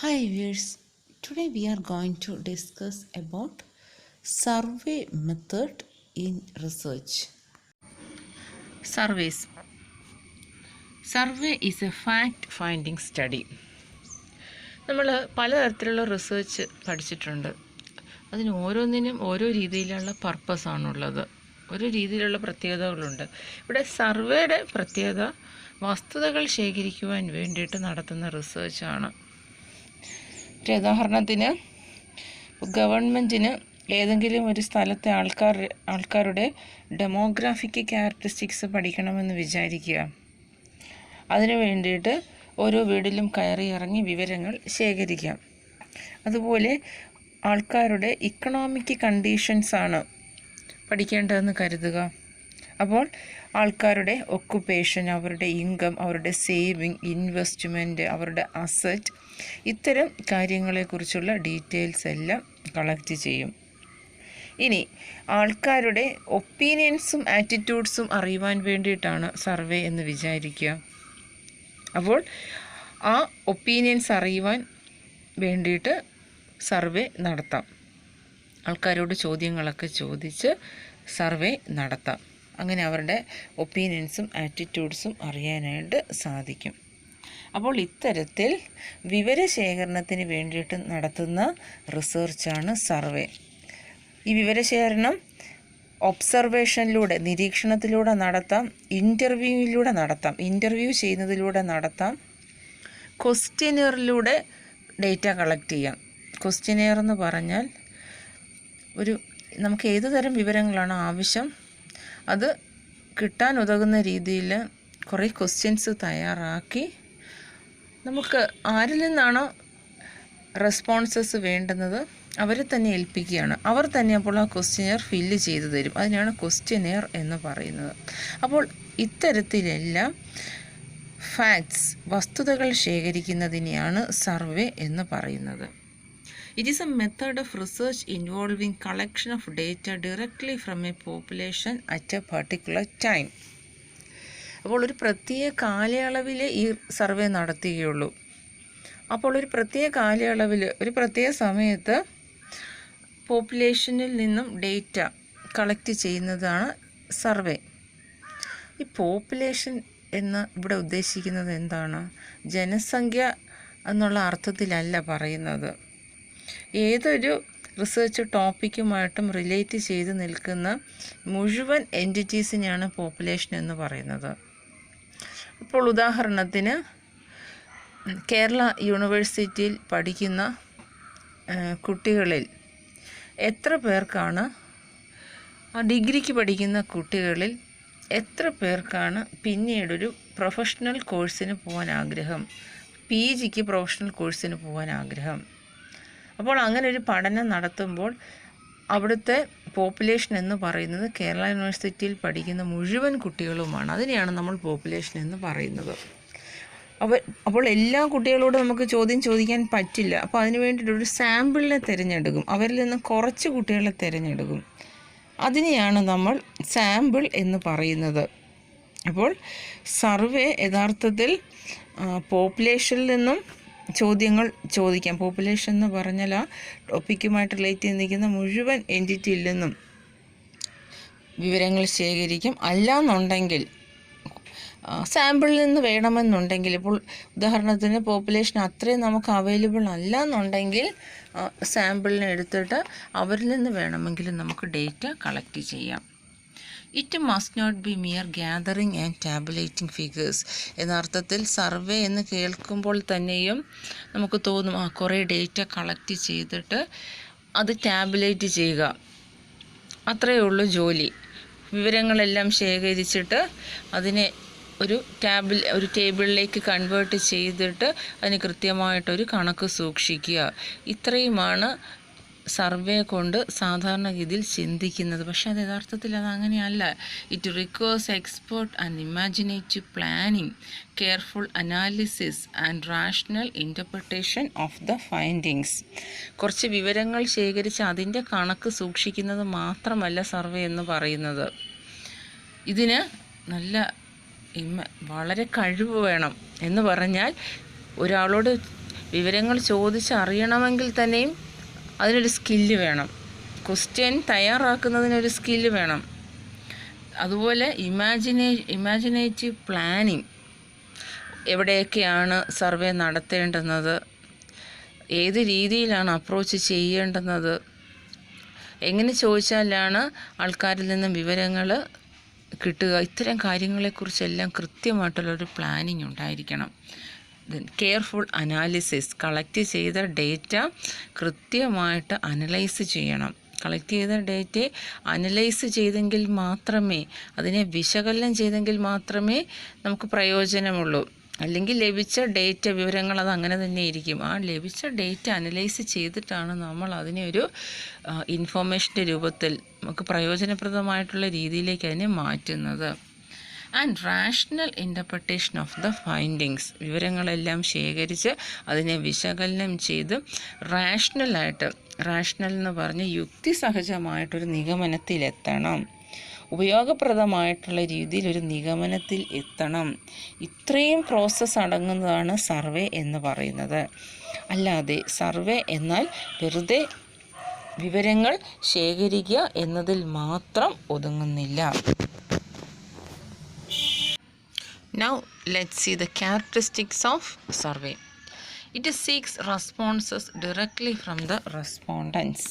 Hi viewers, today we are going to discuss about survey method in research. Surveys. Survey is a fact-finding study. നമ്മൾ പലതരത്തിലുള്ള research പഠിച്ചിട്ടുണ്ട്. അതിന് ഓരോന്നിനും ഓരോ രീതിയിലുള്ള പർപ്പസാണുള്ളത്, ഓരോ രീതിയിലുള്ള പ്രത്യേകതകളുണ്ട്. ഇവിടെ സർവേയുടെ പ്രത്യേകത വസ്തുതകൾ ശേഖരിക്കുവാൻ വേണ്ടിയിട്ട് നടത്തുന്ന റിസർച്ചാണ്. ഉദാഹരണത്തിന് ഗവൺമെൻറ്റിന് ഏതെങ്കിലും ഒരു സ്ഥലത്തെ ആൾക്കാരുടെ ഡെമോഗ്രാഫിക് ക്യാരക്ടറിസ്റ്റിക്സ് പഠിക്കണമെന്ന് വിചാരിക്കുക. അതിനു വേണ്ടിയിട്ട് ഓരോ വീട്ടിലും കയറി ഇറങ്ങി വിവരങ്ങൾ ശേഖരിക്കാം. അതുപോലെ ആൾക്കാരുടെ ഇക്കണോമിക് കണ്ടീഷൻസാണ് പഠിക്കേണ്ടതെന്ന് കരുതുക. അപ്പോൾ ആൾക്കാരുടെ ഒക്കുപ്പേഷൻ, അവരുടെ ഇൻകം, അവരുടെ സേവിങ്, ഇൻവെസ്റ്റ്മെൻറ്റ്, അവരുടെ അസറ്റ്, ഇത്തരം കാര്യങ്ങളെക്കുറിച്ചുള്ള ഡീറ്റെയിൽസ് എല്ലാം കളക്ട് ചെയ്യും. ഇനി ആൾക്കാരുടെ ഒപ്പീനിയൻസും ആറ്റിറ്റ്യൂഡ്സും അറിയുവാൻ വേണ്ടിയിട്ടാണ് സർവേ എന്ന് വിചാരിക്കുക. അപ്പോൾ ആ ഒപ്പീനിയൻസ് അറിയുവാൻ വേണ്ടിയിട്ട് സർവേ നടത്താം. ആൾക്കാരോട് ചോദ്യങ്ങളൊക്കെ ചോദിച്ച് സർവേ നടത്താം. അങ്ങനെ അവരുടെ ഒപ്പീനിയൻസും ആറ്റിറ്റ്യൂഡ്സും അറിയാനായിട്ട് സാധിക്കും. അപ്പോൾ ഇത്തരത്തിൽ വിവരശേഖരണത്തിന് വേണ്ടിയിട്ട് നടത്തുന്ന റിസർച്ചാണ് സർവേ. ഈ വിവരശേഖരണം ഒബ്സർവേഷനിലൂടെ, നിരീക്ഷണത്തിലൂടെ നടത്താം, ഇൻ്റർവ്യൂ ചെയ്യുന്നതിലൂടെ നടത്താം, ക്വസ്റ്റ്യനെയറിലൂടെ ഡേറ്റ കളക്ട് ചെയ്യാം. ക്വസ്റ്റ്യനെയർ എന്ന് പറഞ്ഞാൽ നമുക്ക് ഏത് തരം വിവരങ്ങളാണ് ആവശ്യം അത് കിട്ടാൻ ഉതകുന്ന രീതിയിൽ കുറേ ക്വസ്റ്റ്യൻസ് തയ്യാറാക്കി നമുക്ക് ആരിൽ നിന്നാണോ റെസ്പോൺസസ് വേണ്ടുന്നത് അവരെ തന്നെ ഏൽപ്പിക്കുകയാണ്. അവർ തന്നെ അപ്പോൾ ആ ക്വസ്റ്റ്യനെയർ ഫില്ല് ചെയ്തു തരും. അതിനാണ് ക്വസ്റ്റ്യനെയർ എന്ന് പറയുന്നത്. അപ്പോൾ ഇത്തരത്തിലെല്ലാം ഫാക്ട്സ്, വസ്തുതകൾ ശേഖരിക്കുന്നതിനെയാണ് സർവേ എന്ന് പറയുന്നത്. It is a method of research involving collection of data directly from a population at a particular time. അപ്പോൾ ഒരു പ്രത്യേക കാലയളവിൽ ഈ സർവേ നടത്തുകയുള്ളൂ. അപ്പോൾ ഒരു പ്രത്യേക കാലയളവിൽ, ഒരു പ്രത്യേക സമയത്ത് പോപ്പുലേഷനിൽ നിന്നും ഡേറ്റ കളക്ട് ചെയ്യുന്നതാണ് സർവേ. ഈ പോപ്പുലേഷൻ എന്ന് ഇവിടെ ഉദ്ദേശിക്കുന്നത് എന്താണ്? ജനസംഖ്യ എന്നുള്ള അർത്ഥത്തിലല്ല പറയുന്നത്. ഏതൊരു റിസർച്ച് ടോപ്പിക്കുമായിട്ടും റിലേറ്റ് ചെയ്ത് നിൽക്കുന്ന മുഴുവൻ എൻറ്റിറ്റീസിനെയാണ് പോപ്പുലേഷൻ എന്ന് പറയുന്നത്. ഇപ്പോൾ ഉദാഹരണത്തിന് കേരള യൂണിവേഴ്സിറ്റിയിൽ പഠിക്കുന്ന കുട്ടികളിൽ എത്ര പേർക്കാണ്, ഡിഗ്രിക്ക് പഠിക്കുന്ന കുട്ടികളിൽ എത്ര പേർക്കാണ് പിന്നീടൊരു പ്രൊഫഷണൽ കോഴ്സിന് പോകാൻ ആഗ്രഹം, PGക്ക് പ്രൊഫഷണൽ കോഴ്സിന് പോകാൻ ആഗ്രഹം. അപ്പോൾ അങ്ങനെ ഒരു പഠനം നടത്തുമ്പോൾ അവിടുത്തെ പോപ്പുലേഷൻ എന്ന് പറയുന്നത് കേരള യൂണിവേഴ്സിറ്റിയിൽ പഠിക്കുന്ന മുഴുവൻ കുട്ടികളുമാണ്. അതിനെയാണ് നമ്മൾ പോപ്പുലേഷൻ എന്ന് പറയുന്നത്. അപ്പോൾ എല്ലാ കുട്ടികളോടും നമുക്ക് ചോദ്യം ചോദിക്കാൻ പറ്റില്ല. അപ്പോൾ അതിന് വേണ്ടിയിട്ടൊരു സാമ്പിളിനെ തിരഞ്ഞെടുക്കും. അവരിൽ നിന്ന് കുറച്ച് കുട്ടികളെ തിരഞ്ഞെടുക്കും. അതിനെയാണ് നമ്മൾ സാമ്പിൾ എന്ന് പറയുന്നത്. അപ്പോൾ സർവേ യഥാർത്ഥത്തിൽ പോപ്പുലേഷനിൽ നിന്നും ചോദ്യങ്ങൾ ചോദിക്കാം. പോപ്പുലേഷൻ എന്ന് പറഞ്ഞാൽ ആ ടോപ്പിക്കുമായിട്ട് റിലേറ്റ് ചെയ്ത് നിൽക്കുന്ന മുഴുവൻ എൻറ്റിറ്റിയിൽ നിന്നും വിവരങ്ങൾ ശേഖരിക്കും. അല്ലാന്നുണ്ടെങ്കിൽ സാമ്പിളിൽ നിന്ന് വേണമെന്നുണ്ടെങ്കിൽ, ഇപ്പോൾ ഉദാഹരണത്തിന് പോപ്പുലേഷൻ അത്രയും നമുക്ക് അവൈലബിൾ അല്ല എന്നുണ്ടെങ്കിൽ സാമ്പിളിനെ എടുത്തിട്ട് അവരിൽ നിന്ന് വേണമെങ്കിലും നമുക്ക് ഡേറ്റ കളക്ട് ചെയ്യാം. It must not be mere gathering and tabulating figures. എന്നർത്ഥത്തിൽ സർവേ എന്ന് കേൾക്കുമ്പോൾ തന്നെയും നമുക്ക് തോന്നും കുറേ ഡേറ്റ കളക്ട് ചെയ്തിട്ട് അത് ടാബുലേറ്റ് ചെയ്യുക, അത്രയേ ഉള്ളൂ ജോലി. വിവരങ്ങളെല്ലാം ശേഖരിച്ചിട്ട് അതിനെ ഒരു ടേബിളിലേക്ക് കൺവേർട്ട് ചെയ്തിട്ട് അതിന് കൃത്യമായിട്ടൊരു കണക്ക് സൂക്ഷിക്കുക. ഇത്രയുമാണ് സർവേ കൊണ്ട് സാധാരണഗതിയിൽ ചിന്തിക്കുന്നത്. പക്ഷേ അത് യഥാർത്ഥത്തിൽ അതങ്ങനെയല്ല. It requires expert and imaginative planning, careful analysis and rational interpretation of the findings. കുറച്ച് വിവരങ്ങൾ ശേഖരിച്ച് അതിൻ്റെ കണക്ക് സൂക്ഷിക്കുന്നത് മാത്രമല്ല സർവേ എന്ന് പറയുന്നത്. ഇതിന് വളരെ കഴിവ് വേണം. എന്ന് പറഞ്ഞാൽ ഒരാളോട് വിവരങ്ങൾ ചോദിച്ചറിയണമെങ്കിൽ തന്നെയും അതിനൊരു സ്കില്ല് വേണം. ക്വസ്റ്റ്യൻ തയ്യാറാക്കുന്നതിനൊരു സ്കില്ല് വേണം. അതുപോലെ ഇമാജിനേറ്റീവ് പ്ലാനിങ്, എവിടെയൊക്കെയാണ് സർവേ നടത്തേണ്ടുന്നത്, ഏത് രീതിയിലാണ് അപ്രോച്ച് ചെയ്യേണ്ടുന്നത്, എങ്ങനെ ചോദിച്ചാലാണ് ആൾക്കാരിൽ നിന്നും വിവരങ്ങൾ കിട്ടുക, ഇത്തരം കാര്യങ്ങളെക്കുറിച്ചെല്ലാം കൃത്യമായിട്ടുള്ളൊരു പ്ലാനിങ് ഉണ്ടായിരിക്കണം. കെയർഫുൾ അനാലിസിസ്, കളക്ട് ചെയ്ത ഡേറ്റ കൃത്യമായിട്ട് അനലൈസ് ചെയ്യണം. കളക്ട് ചെയ്ത ഡേറ്റയെ അനലൈസ് ചെയ്തെങ്കിൽ മാത്രമേ, അതിനെ വിശകലനം ചെയ്തെങ്കിൽ മാത്രമേ നമുക്ക് പ്രയോജനമുള്ളൂ. അല്ലെങ്കിൽ ലഭിച്ച ഡേറ്റ വിവരങ്ങൾ അത് അങ്ങനെ തന്നെ ഇരിക്കും. ആ ലഭിച്ച ഡേറ്റ അനലൈസ് ചെയ്തിട്ടാണ് നമ്മൾ അതിനെ ഒരു ഇൻഫോർമേഷൻ്റെ രൂപത്തിൽ നമുക്ക് പ്രയോജനപ്രദമായിട്ടുള്ള രീതിയിലേക്ക് അതിനെ മാറ്റുന്നത്. And rational interpretation of the findings, വിവരങ്ങളെല്ലാം ശേഖരിച്ച് അതിനെ വിശകലനം ചെയ്ത് റാഷണൽ എന്ന് പറഞ്ഞ് യുക്തിസഹജമായിട്ടൊരു നിഗമനത്തിലെത്തണം, ഉപയോഗപ്രദമായിട്ടുള്ള രീതിയിൽ ഒരു നിഗമനത്തിൽ എത്തണം. ഇത്രയും പ്രോസസ്സ് അടങ്ങുന്നതാണ് സർവേ എന്ന് പറയുന്നത്. അല്ലാതെ സർവേ എന്നാൽ വെറുതെ വിവരങ്ങൾ ശേഖരിക്കുക എന്നതിൽ മാത്രം ഒതുങ്ങുന്നില്ല. Now let's see the characteristics of survey. It seeks responses directly from the respondents.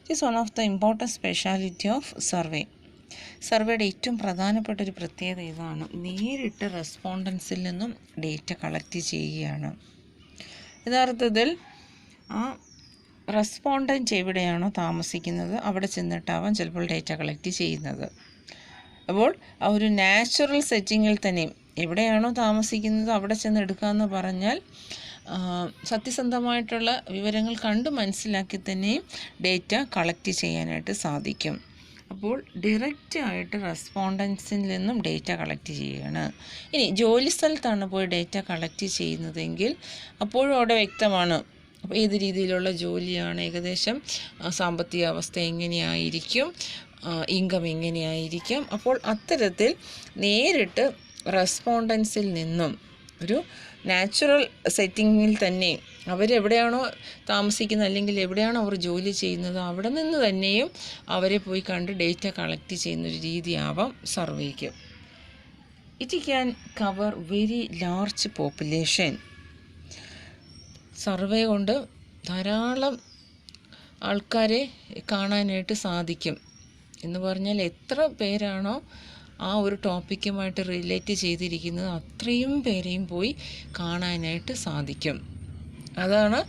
It is one of the important speciality of survey. സർവേയുടെ ഏറ്റവും പ്രധാനപ്പെട്ട ഒരു പ്രത്യേകത ഇതാണ്, നേരിട്ട് റെസ്പോണ്ടൻസിൽ നിന്നും ഡേറ്റ കളക്ട് ചെയ്യുകയാണ്. യഥാർത്ഥത്തിൽ ആ റെസ്പോണ്ടൻറ്റ് എവിടെയാണോ താമസിക്കുന്നത് അവിടെ ചെന്നിട്ടാവാം ചിലപ്പോൾ ഡേറ്റ കളക്ട് ചെയ്യുന്നത്. അപ്പോൾ ആ ഒരു നാച്ചുറൽ സെറ്റിങ്ങിൽ തന്നെ എവിടെയാണോ താമസിക്കുന്നത് അവിടെ ചെന്ന് എടുക്കാമെന്ന് പറഞ്ഞാൽ സത്യസന്ധമായിട്ടുള്ള വിവരങ്ങൾ കണ്ട് മനസ്സിലാക്കി തന്നെയും ഡേറ്റ കളക്ട് ചെയ്യാനായിട്ട് സാധിക്കും. അപ്പോൾ ഡയറക്റ്റായിട്ട് റെസ്പോണ്ടൻസിൽ നിന്നും ഡേറ്റ കളക്ട് ചെയ്യുകയാണ്. ഇനി ജോലി സ്ഥലത്താണ് പോയി ഡേറ്റ കളക്ട് ചെയ്യുന്നതെങ്കിൽ അപ്പോഴും അവിടെ വ്യക്തമാണ് അപ്പോൾ ഏത് രീതിയിലുള്ള ജോലിയാണ്, ഏകദേശം സാമ്പത്തിക അവസ്ഥ എങ്ങനെയായിരിക്കും, ഇൻകം എങ്ങനെയായിരിക്കും. അപ്പോൾ അത്തരത്തിൽ നേരിട്ട് റെസ്പോണ്ടൻസിൽ നിന്നും ഒരു നാച്ചുറൽ സെറ്റിങ്ങിൽ തന്നെ അവരെവിടെയാണോ താമസിക്കുന്നത് അല്ലെങ്കിൽ എവിടെയാണോ അവർ ജോലി ചെയ്യുന്നത് അവിടെ നിന്ന് തന്നെയും അവരെ പോയി കണ്ട് ഡേറ്റ കളക്ട് ചെയ്യുന്നൊരു രീതിയാവാം സർവേക്ക്. It can cover very large population. Survey കൊണ്ട് ധാരാളം ആൾക്കാരെ കാണാനായിട്ട് സാധിക്കും. എന്ന് പറഞ്ഞാൽ എത്ര പേരാണോ ആ ഒരു ടോപ്പിക്കുമായിട്ട് റിലേറ്റ് ചെയ്തിരിക്കുന്നത് അത്രയും പേരെയും പോയി കാണാനായിട്ട് സാധിക്കും. അതാണ്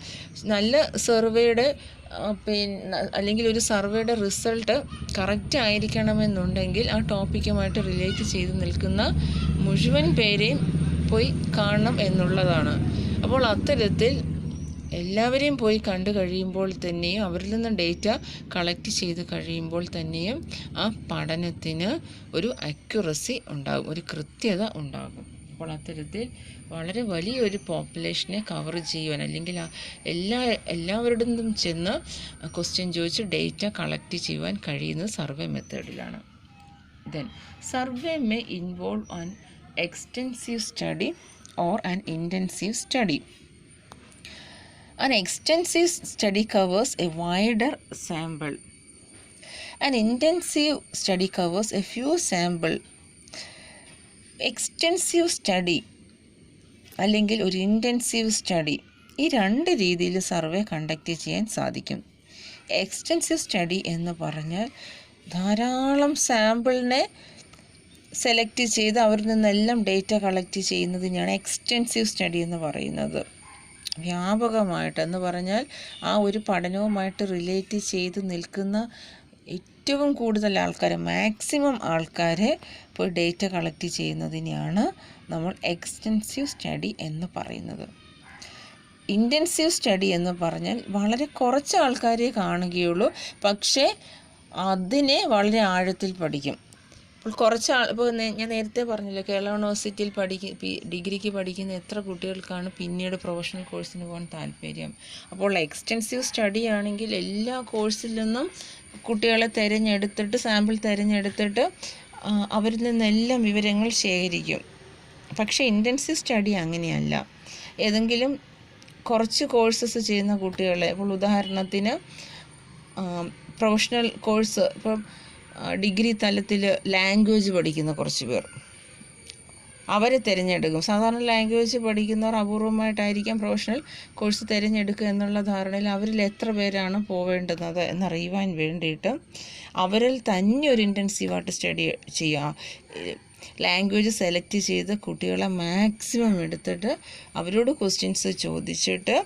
നല്ല സർവേയുടെ അല്ലെങ്കിൽ ഒരു സർവേയുടെ റിസൾട്ട് കറക്റ്റ് ആയിരിക്കണമെന്നുണ്ടെങ്കിൽ ആ ടോപ്പിക്കുമായിട്ട് റിലേറ്റ് ചെയ്ത് നിൽക്കുന്ന മുഴുവൻ പേരെയും പോയി കാണണം എന്നുള്ളതാണ്. അപ്പോൾ അത്തരത്തിൽ എല്ലാവരെയും പോയി കണ്ടു കഴിയുമ്പോൾ തന്നെയും അവരിൽ നിന്ന് ഡേറ്റ കളക്ട് ചെയ്ത് കഴിയുമ്പോൾ തന്നെയും ആ പഠനത്തിന് ഒരു അക്യുറസി ഉണ്ടാകും, ഒരു കൃത്യത ഉണ്ടാകും. അപ്പോൾ അത്തരത്തിൽ വളരെ വലിയൊരു പോപ്പുലേഷനെ കവർ ചെയ്യുവാൻ അല്ലെങ്കിൽ എല്ലാവരുടെ നിന്നും ചെന്ന് ക്വസ്റ്റ്യൻ ചോദിച്ച് ഡേറ്റ കളക്ട് ചെയ്യുവാൻ കഴിയുന്നത് സർവേ മെത്തേഡിലാണ്. Then survey may involve an extensive study or an intensive study. An extensive study covers a wider sample. An intensive study covers a few sample. Extensive study അല്ലെങ്കിൽ ഒരു intensive study, ഈ രണ്ട് രീതിയിൽ survey conduct ചെയ്യാൻ സാധിക്കും. Extensive study എന്ന് പറഞ്ഞാൽ ധാരാളം സാമ്പിളിനെ സെലക്ട് ചെയ്ത് അവരിൽ നിന്നെല്ലാം ഡേറ്റ കളക്ട് ചെയ്യുന്നതിനാണ് എക്സ്റ്റെൻസീവ് സ്റ്റഡി എന്ന് പറയുന്നത്. വ്യാപകമായിട്ടെന്ന് പറഞ്ഞാൽ ആ ഒരു പഠനവുമായിട്ട് റിലേറ്റ് ചെയ്ത് നിൽക്കുന്ന ഏറ്റവും കൂടുതൽ ആൾക്കാരെ, മാക്സിമം ആൾക്കാരെ പോയി ഡേറ്റ കളക്ട് ചെയ്യുന്നതിനെയാണ് നമ്മൾ എക്സ്റ്റെൻസീവ് സ്റ്റഡി എന്ന് പറയുന്നത്. ഇൻറ്റൻസീവ് സ്റ്റഡി എന്ന് പറഞ്ഞാൽ വളരെ കുറച്ച് ആൾക്കാരെ കാണുകയുള്ളൂ, പക്ഷേ അതിനെ വളരെ ആഴത്തിൽ പഠിക്കും. ഇപ്പോൾ ഇപ്പോൾ ഞാൻ നേരത്തെ പറഞ്ഞല്ലോ, കേരള യൂണിവേഴ്സിറ്റിയിൽ ഡിഗ്രിക്ക് പഠിക്കുന്ന എത്ര കുട്ടികൾക്കാണ് പിന്നീട് പ്രൊഫഷണൽ കോഴ്സിന് പോകാൻ താല്പര്യം. അപ്പോൾ എക്സ്റ്റെൻസീവ് സ്റ്റഡി ആണെങ്കിൽ എല്ലാ കോഴ്സിൽ നിന്നും കുട്ടികളെ സാമ്പിൾ തിരഞ്ഞെടുത്തിട്ട് അവരിൽ നിന്നെല്ലാം വിവരങ്ങൾ ശേഖരിക്കും. പക്ഷേ ഇൻറ്റൻസീവ് സ്റ്റഡി അങ്ങനെയല്ല. ഏതെങ്കിലും കുറച്ച് കോഴ്സസ് ചെയ്യുന്ന കുട്ടികളെ, ഇപ്പോൾ ഉദാഹരണത്തിന് പ്രൊഫഷണൽ കോഴ്സ്, ഇപ്പം ഡിഗ്രി തലത്തിൽ ലാംഗ്വേജ് പഠിക്കുന്ന കുറച്ച് പേർ, അവരെ തിരഞ്ഞെടുക്കും. സാധാരണ ലാംഗ്വേജ് പഠിക്കുന്നവർ അപൂർവമായിട്ടായിരിക്കാം പ്രൊഫഷണൽ കോഴ്സ് തിരഞ്ഞെടുക്കുക എന്നുള്ള ധാരണയിൽ അവരിൽ എത്ര പേരാണ് പോവേണ്ടുന്നത് എന്നറിയുവാൻ വേണ്ടിയിട്ട് അവരിൽ തന്നെ ഒരു ഇൻറ്റൻസീവായിട്ട് സ്റ്റഡി ചെയ്യുക. ലാംഗ്വേജ് സെലക്ട് ചെയ്ത് കുട്ടികളെ മാക്സിമം എടുത്തിട്ട് അവരോട് ക്വസ്റ്റ്യൻസ് ചോദിച്ചിട്ട്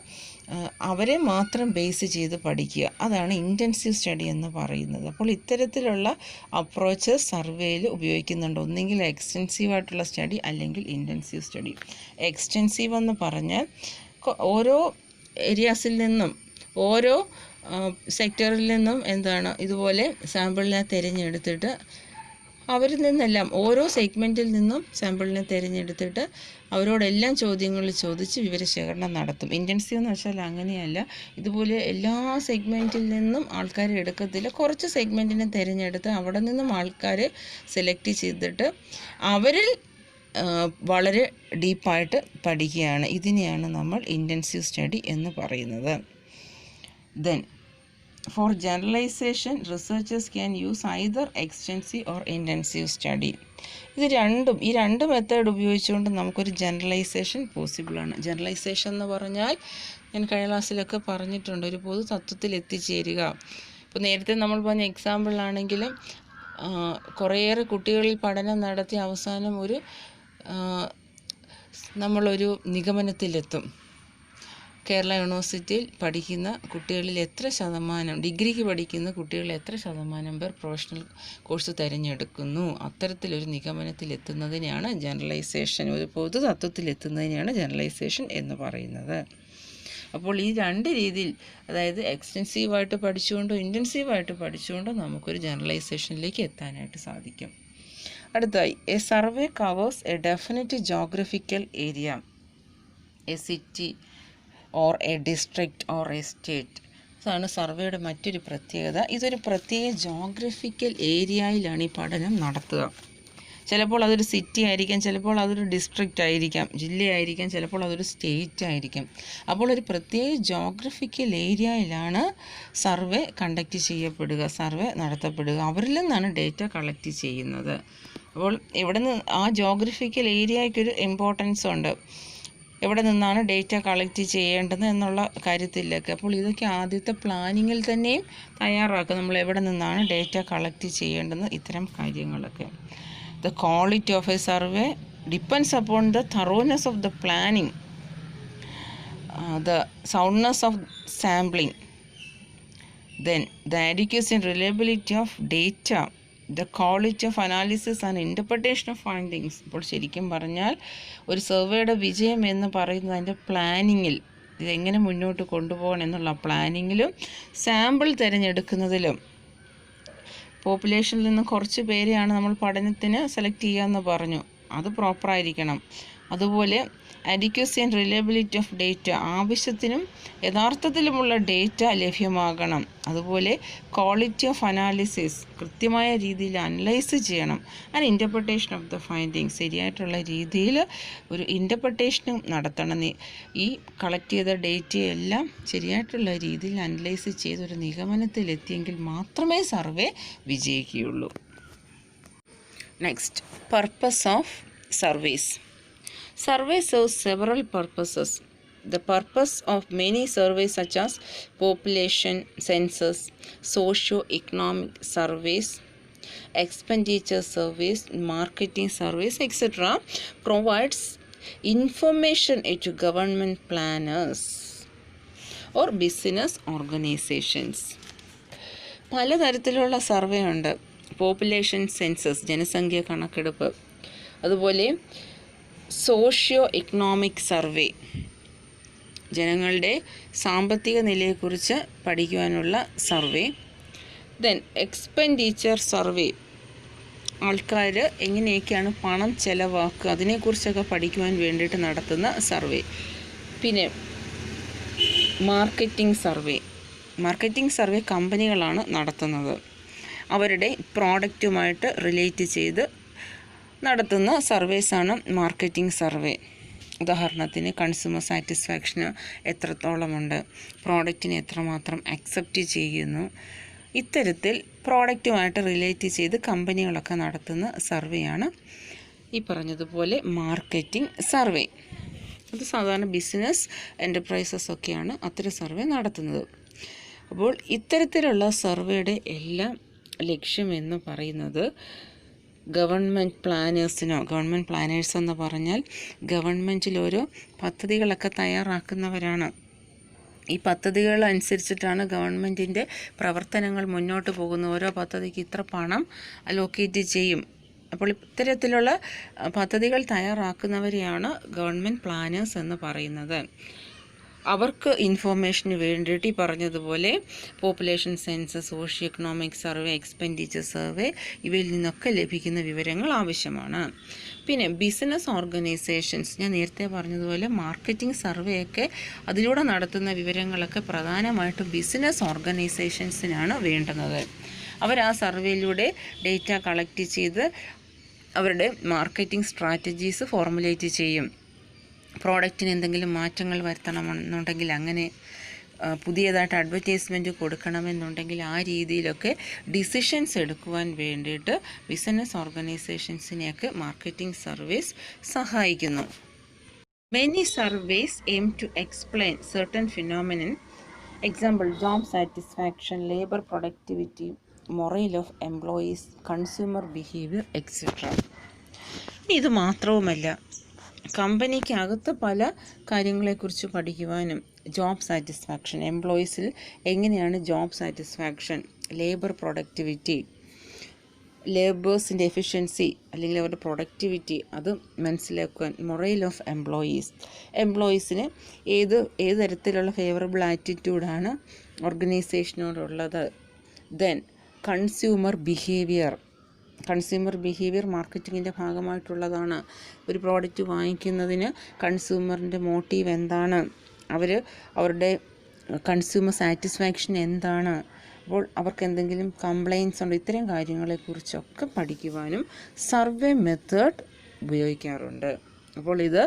അവരെ മാത്രം ബേസ് ചെയ്ത് പഠിക്കുക. അതാണ് ഇൻറ്റൻസീവ് സ്റ്റഡി എന്ന് പറയുന്നത്. അപ്പോൾ ഇത്തരത്തിലുള്ള അപ്രോച്ച് സർവേയിൽ ഉപയോഗിക്കുന്നുണ്ട്. ഒന്നെങ്കിൽ എക്സ്റ്റെൻസീവായിട്ടുള്ള സ്റ്റഡി അല്ലെങ്കിൽ ഇൻറ്റൻസീവ് സ്റ്റഡി. എക്സ്റ്റെൻസീവ് എന്ന് പറഞ്ഞാൽ ഓരോ ഏരിയാസിൽ നിന്നും ഓരോ സെക്ടറിൽ നിന്നും ഇതുപോലെ സാമ്പിളിനെ തിരഞ്ഞെടുത്തിട്ട് അവരിൽ നിന്നെല്ലാം ഓരോ സെഗ്മെൻറ്റിൽ നിന്നും സാമ്പിളിനെ തിരഞ്ഞെടുത്തിട്ട് അവരോടെല്ലാം ചോദ്യങ്ങൾ ചോദിച്ച് വിവരശേഖരണം നടത്തും. ഇൻറ്റൻസീവ് എന്ന് വെച്ചാൽ അങ്ങനെയല്ല. ഇതുപോലെ എല്ലാ സെഗ്മെൻറ്റിൽ നിന്നും ആൾക്കാരെ എടുക്കത്തില്ല. കുറച്ച് സെഗ്മെൻറ്റിനെ തിരഞ്ഞെടുത്ത് അവിടെ നിന്നും ആൾക്കാരെ സെലക്ട് ചെയ്തിട്ട് അവരിൽ വളരെ ഡീപ്പായിട്ട് പഠിക്കുകയാണ്. ഇതിനെയാണ് നമ്മൾ ഇൻറ്റൻസീവ് സ്റ്റഡി എന്ന് പറയുന്നത്. Then for generalization, researchers can use either extensive or intensive study. ഈ രണ്ട് മെത്തേഡ് ഉപയോഗിച്ചുകൊണ്ട് നമുക്കൊരു ജനറലൈസേഷൻ പോസിബിളാണ്. ജനറലൈസേഷൻ എന്ന് പറഞ്ഞാൽ ഞാൻ കഴിഞ്ഞ ക്ലാസ്സിലൊക്കെ പറഞ്ഞിട്ടുണ്ട്, ഒരു പൊതു തത്വത്തിൽ എത്തിച്ചേരുക. ഇപ്പോൾ നേരത്തെ നമ്മൾ പറഞ്ഞ എക്സാമ്പിളാണെങ്കിലും കുറേയേറെ കുട്ടികളിൽ പഠനം നടത്തി അവസാനം നമ്മളൊരു നിഗമനത്തിലെത്തും. കേരള യൂണിവേഴ്സിറ്റിയിൽ പഠിക്കുന്ന കുട്ടികളിൽ എത്ര ശതമാനം, ഡിഗ്രിക്ക് പഠിക്കുന്ന കുട്ടികളിൽ എത്ര ശതമാനം പേർ പ്രൊഫഷണൽ കോഴ്സ് തിരഞ്ഞെടുക്കുന്നു, അത്തരത്തിലൊരു നിഗമനത്തിലെത്തുന്നതിനെയാണ് ജനറലൈസേഷൻ, ഒരു പൊതു തത്വത്തിലെത്തുന്നതിനെയാണ് ജനറലൈസേഷൻ എന്ന് പറയുന്നത്. അപ്പോൾ ഈ രണ്ട് രീതിയിൽ, അതായത് എക്സ്റ്റെൻസീവായിട്ട് പഠിച്ചുകൊണ്ടോ ഇൻറ്റൻസീവായിട്ട് പഠിച്ചുകൊണ്ടോ നമുക്കൊരു ജനറലൈസേഷനിലേക്ക് എത്താനായിട്ട് സാധിക്കും. അടുത്തായി, A survey covers A definite geographical area, A city or a district or a state. ഇതാണ് സർവേയുടെ മറ്റൊരു പ്രത്യേകത. ഇതൊരു പ്രത്യേക ജോഗ്രഫിക്കൽ ഏരിയയിലാണ് ഈ പഠനം നടത്തുക. ചിലപ്പോൾ അതൊരു സിറ്റി ആയിരിക്കാം, ചിലപ്പോൾ അതൊരു ഡിസ്ട്രിക്റ്റ് ആയിരിക്കാം, ജില്ലയായിരിക്കാം, ചിലപ്പോൾ അതൊരു സ്റ്റേറ്റ് ആയിരിക്കാം. അപ്പോൾ ഒരു പ്രത്യേക ജോഗ്രഫിക്കൽ ഏരിയയിലാണ് സർവേ കണ്ടക്റ്റ് ചെയ്യപ്പെടുക, സർവേ നടത്തപ്പെടുക. അവരിൽ നിന്നാണ് ഡേറ്റ കളക്ട് ചെയ്യുന്നത്. അപ്പോൾ ഇവിടെ നിന്ന് ആ ജോഗ്രഫിക്കൽ ഏരിയയ്ക്കൊരു ഇമ്പോർട്ടൻസ് ഉണ്ട്. എവിടെ നിന്നാണ് ഡേറ്റ കളക്ട് ചെയ്യേണ്ടത് എന്നുള്ള കാര്യത്തിലേക്ക്. അപ്പോൾ ഇതൊക്കെ ആദ്യത്തെ പ്ലാനിങ്ങിൽ തന്നെയും തയ്യാറാക്കുക, നമ്മൾ എവിടെ നിന്നാണ് ഡേറ്റ കളക്ട് ചെയ്യേണ്ടത്, ഇത്തരം കാര്യങ്ങളൊക്കെ. The quality of a survey depends upon the thoroughness of the planning, the soundness of sampling, then the adequacy and reliability of data, the quality of analysis and interpretation of findings. ഇപ്പോൾ ശരിക്കും പറഞ്ഞാൽ ഒരു സർവേയുടെ വിജയം എന്ന് പറയുന്നത് അതിൻ്റെ പ്ലാനിങ്ങിൽ, ഇതെങ്ങനെ മുന്നോട്ട് കൊണ്ടുപോകണം എന്നുള്ള പ്ലാനിങ്ങിലും സാമ്പിൾ തിരഞ്ഞെടുക്കുന്നതിലും. പോപ്പുലേഷനിൽ നിന്ന് കുറച്ച് പേരെയാണ് നമ്മൾ പഠനത്തിന് സെലക്ട് ചെയ്യാമെന്ന് പറഞ്ഞു, അത് പ്രോപ്പറായിരിക്കണം. അതുപോലെ adequacy and reliability of data, ആവശ്യത്തിനും യഥാർത്ഥത്തിലുമുള്ള ഡേറ്റ ലഭ്യമാകണം. അതുപോലെ ക്വാളിറ്റി ഓഫ് അനാലിസിസ്, കൃത്യമായ രീതിയിൽ അനലൈസ് ചെയ്യണം. And interpretation of the findings, ശരിയായിട്ടുള്ള രീതിയിൽ ഒരു ഇൻ്റർപ്രിട്ടേഷനും നടത്തണം. ഈ കളക്ട് ചെയ്ത ഡേറ്റയെല്ലാം ശരിയായിട്ടുള്ള രീതിയിൽ അനലൈസ് ചെയ്തൊരു നിഗമനത്തിലെത്തിയെങ്കിൽ മാത്രമേ സർവേ വിജയിക്കുകയുള്ളൂ. Next, purpose of surveys. Survey serves several purposes. The purpose of many surveys such as population census, socio-economic surveys, expenditure surveys, marketing surveys, etc. provides information to government planners or business organizations. പലതരത്തിലുള്ള survey ഉണ്ട്. Population census, ജനസംഖ്യ കണക്കെടുപ്പ്. അതുപോലെ socio economic survey, ജനങ്ങളുടെ സാമ്പത്തിക നിലയെക്കുറിച്ച് പഠിക്കുവാനുള്ള survey. Then expenditure survey, ആൾക്കാർ എങ്ങനെയൊക്കെയാണ് പണം ചെലവാക്കുക അതിനെക്കുറിച്ചൊക്കെ പഠിക്കുവാൻ വേണ്ടിയിട്ട് നടത്തുന്ന സർവേ. പിന്നെ മാർക്കറ്റിംഗ് സർവേ. മാർക്കറ്റിംഗ് സർവേ കമ്പനികളാണ് നടത്തുന്നത്. അവരുടെ പ്രോഡക്റ്റുമായിട്ട് റിലേറ്റ് ചെയ്ത് നടത്തുന്ന സർവേസാണ് മാർക്കറ്റിംഗ് സർവേ. ഉദാഹരണത്തിന് കൺസ്യൂമർ സാറ്റിസ്ഫാക്ഷന് എത്രത്തോളമുണ്ട്, പ്രോഡക്റ്റിനെ എത്രമാത്രം അക്സെപ്റ്റ് ചെയ്യുന്നു, ഇത്തരത്തിൽ പ്രോഡക്റ്റുമായിട്ട് റിലേറ്റ് ചെയ്ത് കമ്പനികളൊക്കെ നടത്തുന്ന സർവേയാണ് ഈ പറഞ്ഞതുപോലെ മാർക്കറ്റിംഗ് സർവേ. അത് സാധാരണ ബിസിനസ് എൻ്റർപ്രൈസസ് ഒക്കെയാണ് അത്തരം സർവേ നടത്തുന്നത്. അപ്പോൾ ഇത്തരത്തിലുള്ള സർവേയുടെ എല്ലാം ലക്ഷ്യമെന്ന് പറയുന്നത് ഗവൺമെൻറ് പ്ലാനേഴ്സ് എന്ന് പറഞ്ഞാൽ ഗവൺമെൻറ്റിൽ ഓരോ പദ്ധതികളൊക്കെ തയ്യാറാക്കുന്നവരാണ്. ഈ പദ്ധതികൾ അനുസരിച്ചിട്ടാണ് ഗവൺമെൻറ്റിൻ്റെ പ്രവർത്തനങ്ങൾ മുന്നോട്ട് പോകുന്നത്. ഓരോ പദ്ധതിക്ക് ഇത്ര പണം അലോക്കേറ്റ് ചെയ്യും. അപ്പോൾ ഇത്തരത്തിലുള്ള പദ്ധതികൾ തയ്യാറാക്കുന്നവരെയാണ് ഗവൺമെൻറ് പ്ലാനേഴ്സ് എന്ന് പറയുന്നത്. അവർക്ക് ഇൻഫോർമേഷന് വേണ്ടിയിട്ട് ഈ പറഞ്ഞതുപോലെ population census, socio economic survey, expenditure survey ഇവയിൽ നിന്നൊക്കെ ലഭിക്കുന്ന വിവരങ്ങൾ ആവശ്യമാണ്. പിന്നെ ബിസിനസ് ഓർഗനൈസേഷൻസ്, ഞാൻ നേരത്തെ പറഞ്ഞതുപോലെ മാർക്കറ്റിംഗ് സർവേയൊക്കെ അതിലൂടെ നടത്തുന്ന വിവരങ്ങളൊക്കെ പ്രധാനമായിട്ടും ബിസിനസ് ഓർഗനൈസേഷൻസിനാണ് വേണ്ടുന്നത്. അവർ ആ സർവേയിലൂടെ ഡേറ്റ കളക്ട് ചെയ്ത് അവരുടെ മാർക്കറ്റിംഗ് സ്ട്രാറ്റജീസ് ഫോർമുലേറ്റ് ചെയ്യും. പ്രോഡക്റ്റിന് എന്തെങ്കിലും മാറ്റങ്ങൾ വരുത്തണമെന്നുണ്ടെങ്കിൽ, അങ്ങനെ പുതിയതായിട്ട് അഡ്വർടൈസ്മെൻറ്റ് കൊടുക്കണമെന്നുണ്ടെങ്കിൽ ആ രീതിയിലൊക്കെ ഡിസിഷൻസ് എടുക്കുവാൻ വേണ്ടിയിട്ട് ബിസിനസ് ഓർഗനൈസേഷൻസിനെയൊക്കെ മാർക്കറ്റിംഗ് സർവീസ് സഹായിക്കുന്നു. Many surveys aim to explain certain phenomenon, example job satisfaction, labour productivity, moral of employees, consumer behaviour etcetera. ഇത് മാത്രവുമല്ല, കമ്പനിക്കകത്ത് പല കാര്യങ്ങളെക്കുറിച്ച് പഠിക്കുവാനും ജോബ് സാറ്റിസ്ഫാക്ഷൻ, എംപ്ലോയീസിൽ എങ്ങനെയാണ് ജോബ് സാറ്റിസ്ഫാക്ഷൻ, ലേബർ പ്രൊഡക്ടിവിറ്റി, ലേബേഴ്സിൻ്റെ എഫിഷ്യൻസി അല്ലെങ്കിൽ അവരുടെ പ്രൊഡക്ടിവിറ്റി അത് മനസ്സിലാക്കുവാൻ, മൊറൽ ഓഫ് എംപ്ലോയീസിന് ഏത് തരത്തിലുള്ള ഫേവറബിൾ ആറ്റിറ്റ്യൂഡാണ് ഓർഗനൈസേഷനോടുള്ളത്. ദെൻ കൺസ്യൂമർ ബിഹേവിയർ മാർക്കറ്റിങ്ങിൻ്റെ ഭാഗമായിട്ടുള്ളതാണ്. ഒരു പ്രോഡക്റ്റ് വാങ്ങിക്കുന്നതിന് കൺസ്യൂമറിൻ്റെ മോട്ടീവ് എന്താണ്, അവരുടെ കൺസ്യൂമർ സാറ്റിസ്ഫാക്ഷൻ എന്താണ്, അപ്പോൾ അവർക്ക് എന്തെങ്കിലും കംപ്ലയിൻസ് ഉണ്ടോ, ഇത്തരം കാര്യങ്ങളെക്കുറിച്ചൊക്കെ പഠിക്കുവാനും സർവേ മെത്തേഡ് ഉപയോഗിക്കാറുണ്ട്. അപ്പോൾ ഇത്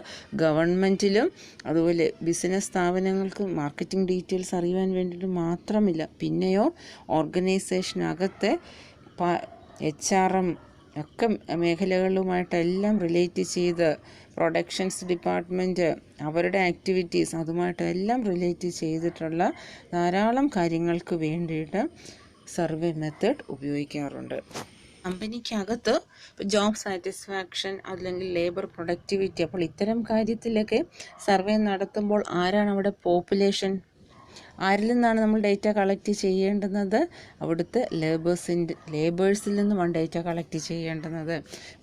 ഗവൺമെൻറ്റിലും അതുപോലെ ബിസിനസ് സ്ഥാപനങ്ങൾക്ക് മാർക്കറ്റിംഗ് ഡീറ്റെയിൽസ് അറിയുവാൻ വേണ്ടിയിട്ട് മാത്രമില്ല, പിന്നെയോ ഓർഗനൈസേഷനകത്തെ HRM ഒക്കെ മേഖലകളുമായിട്ടെല്ലാം റിലേറ്റ് ചെയ്ത്, പ്രൊഡക്ഷൻസ് ഡിപ്പാർട്ട്മെൻറ്റ് അവരുടെ ആക്ടിവിറ്റീസ് അതുമായിട്ടെല്ലാം റിലേറ്റ് ചെയ്തിട്ടുള്ള ധാരാളം കാര്യങ്ങൾക്ക് വേണ്ടിയിട്ട് സർവേ മെത്തേഡ് ഉപയോഗിക്കാറുണ്ട്. കമ്പനിക്കകത്ത് ജോബ് സാറ്റിസ്ഫാക്ഷൻ അല്ലെങ്കിൽ ലേബർ പ്രൊഡക്ടിവിറ്റി, അപ്പോൾ ഇത്തരം കാര്യത്തിലൊക്കെ സർവേ നടത്തുമ്പോൾ ആരാണ് അവിടെ പോപ്പുലേഷൻ, ആരിൽ നിന്നാണ് നമ്മൾ ഡേറ്റ കളക്ട് ചെയ്യേണ്ടുന്നത്, അവിടുത്തെ ലേബേഴ്സിൽ നിന്നുമാണ് ഡേറ്റ കളക്ട് ചെയ്യേണ്ടുന്നത്.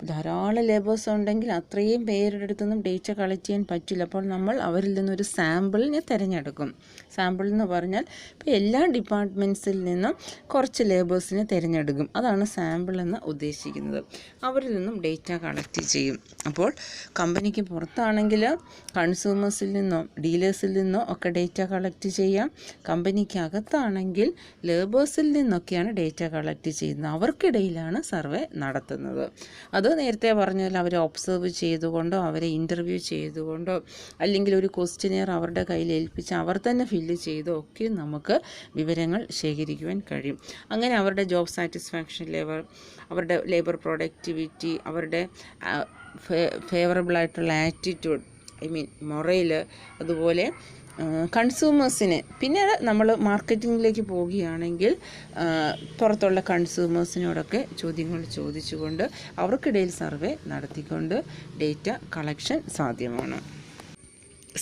ധാരാളം ലേബേഴ്സ് ഉണ്ടെങ്കിൽ അത്രയും പേരുടെ അടുത്തൊന്നും ഡേറ്റ കളക്ട് ചെയ്യാൻ പറ്റില്ല. അപ്പോൾ നമ്മൾ അവരിൽ നിന്നൊരു സാമ്പിളിനെ തിരഞ്ഞെടുക്കും. സാമ്പിൾ എന്ന് പറഞ്ഞാൽ ഇപ്പോൾ എല്ലാ ഡിപ്പാർട്ട്മെൻറ്റ്സിൽ നിന്നും കുറച്ച് ലേബേഴ്സിനെ തിരഞ്ഞെടുക്കും. അതാണ് സാമ്പിൾ എന്ന് ഉദ്ദേശിക്കുന്നത്. അവരിൽ നിന്നും ഡേറ്റ കളക്ട് ചെയ്യും. അപ്പോൾ കമ്പനിക്ക് പുറത്താണെങ്കിൽ കൺസ്യൂമേഴ്സിൽ നിന്നോ ഡീലേഴ്സിൽ നിന്നോ ഒക്കെ ഡേറ്റ കളക്ട് ചെയ്യാം. കമ്പനിക്കകത്താണെങ്കിൽ ലേബേഴ്സിൽ നിന്നൊക്കെയാണ് ഡേറ്റ കളക്ട് ചെയ്യുന്നത്. അവർക്കിടയിലാണ് സർവേ നടത്തുന്നത്. അത് നേരത്തെ പറഞ്ഞാൽ അവരെ ഒബ്സർവ് ചെയ്തുകൊണ്ടോ അവരെ ഇൻ്റർവ്യൂ ചെയ്തുകൊണ്ടോ അല്ലെങ്കിൽ ഒരു ക്വസ്റ്റ്യനെയർ അവരുടെ കയ്യിൽ ഏൽപ്പിച്ച് അവർ തന്നെ ഫില്ല് ചെയ്തോ ഒക്കെ നമുക്ക് വിവരങ്ങൾ ശേഖരിക്കുവാൻ കഴിയും. അങ്ങനെ അവരുടെ ജോബ് സാറ്റിസ്ഫാക്ഷൻ ലെവൽ, അവരുടെ ലേബർ പ്രൊഡക്ടിവിറ്റി, അവരുടെ ഫേവറബിളായിട്ടുള്ള ആറ്റിറ്റ്യൂഡ്, മൊറൽ, അതുപോലെ കൺസ്യൂമേഴ്സിന്. പിന്നെ നമ്മൾ മാർക്കറ്റിങ്ങിലേക്ക് പോവുകയാണെങ്കിൽ പുറത്തുള്ള കൺസ്യൂമേഴ്സിനോടൊക്കെ ചോദ്യങ്ങൾ ചോദിച്ചുകൊണ്ട് അവർക്കിടയിൽ സർവേ നടത്തിക്കൊണ്ട് ഡേറ്റ കളക്ഷൻ സാധ്യമാണ്.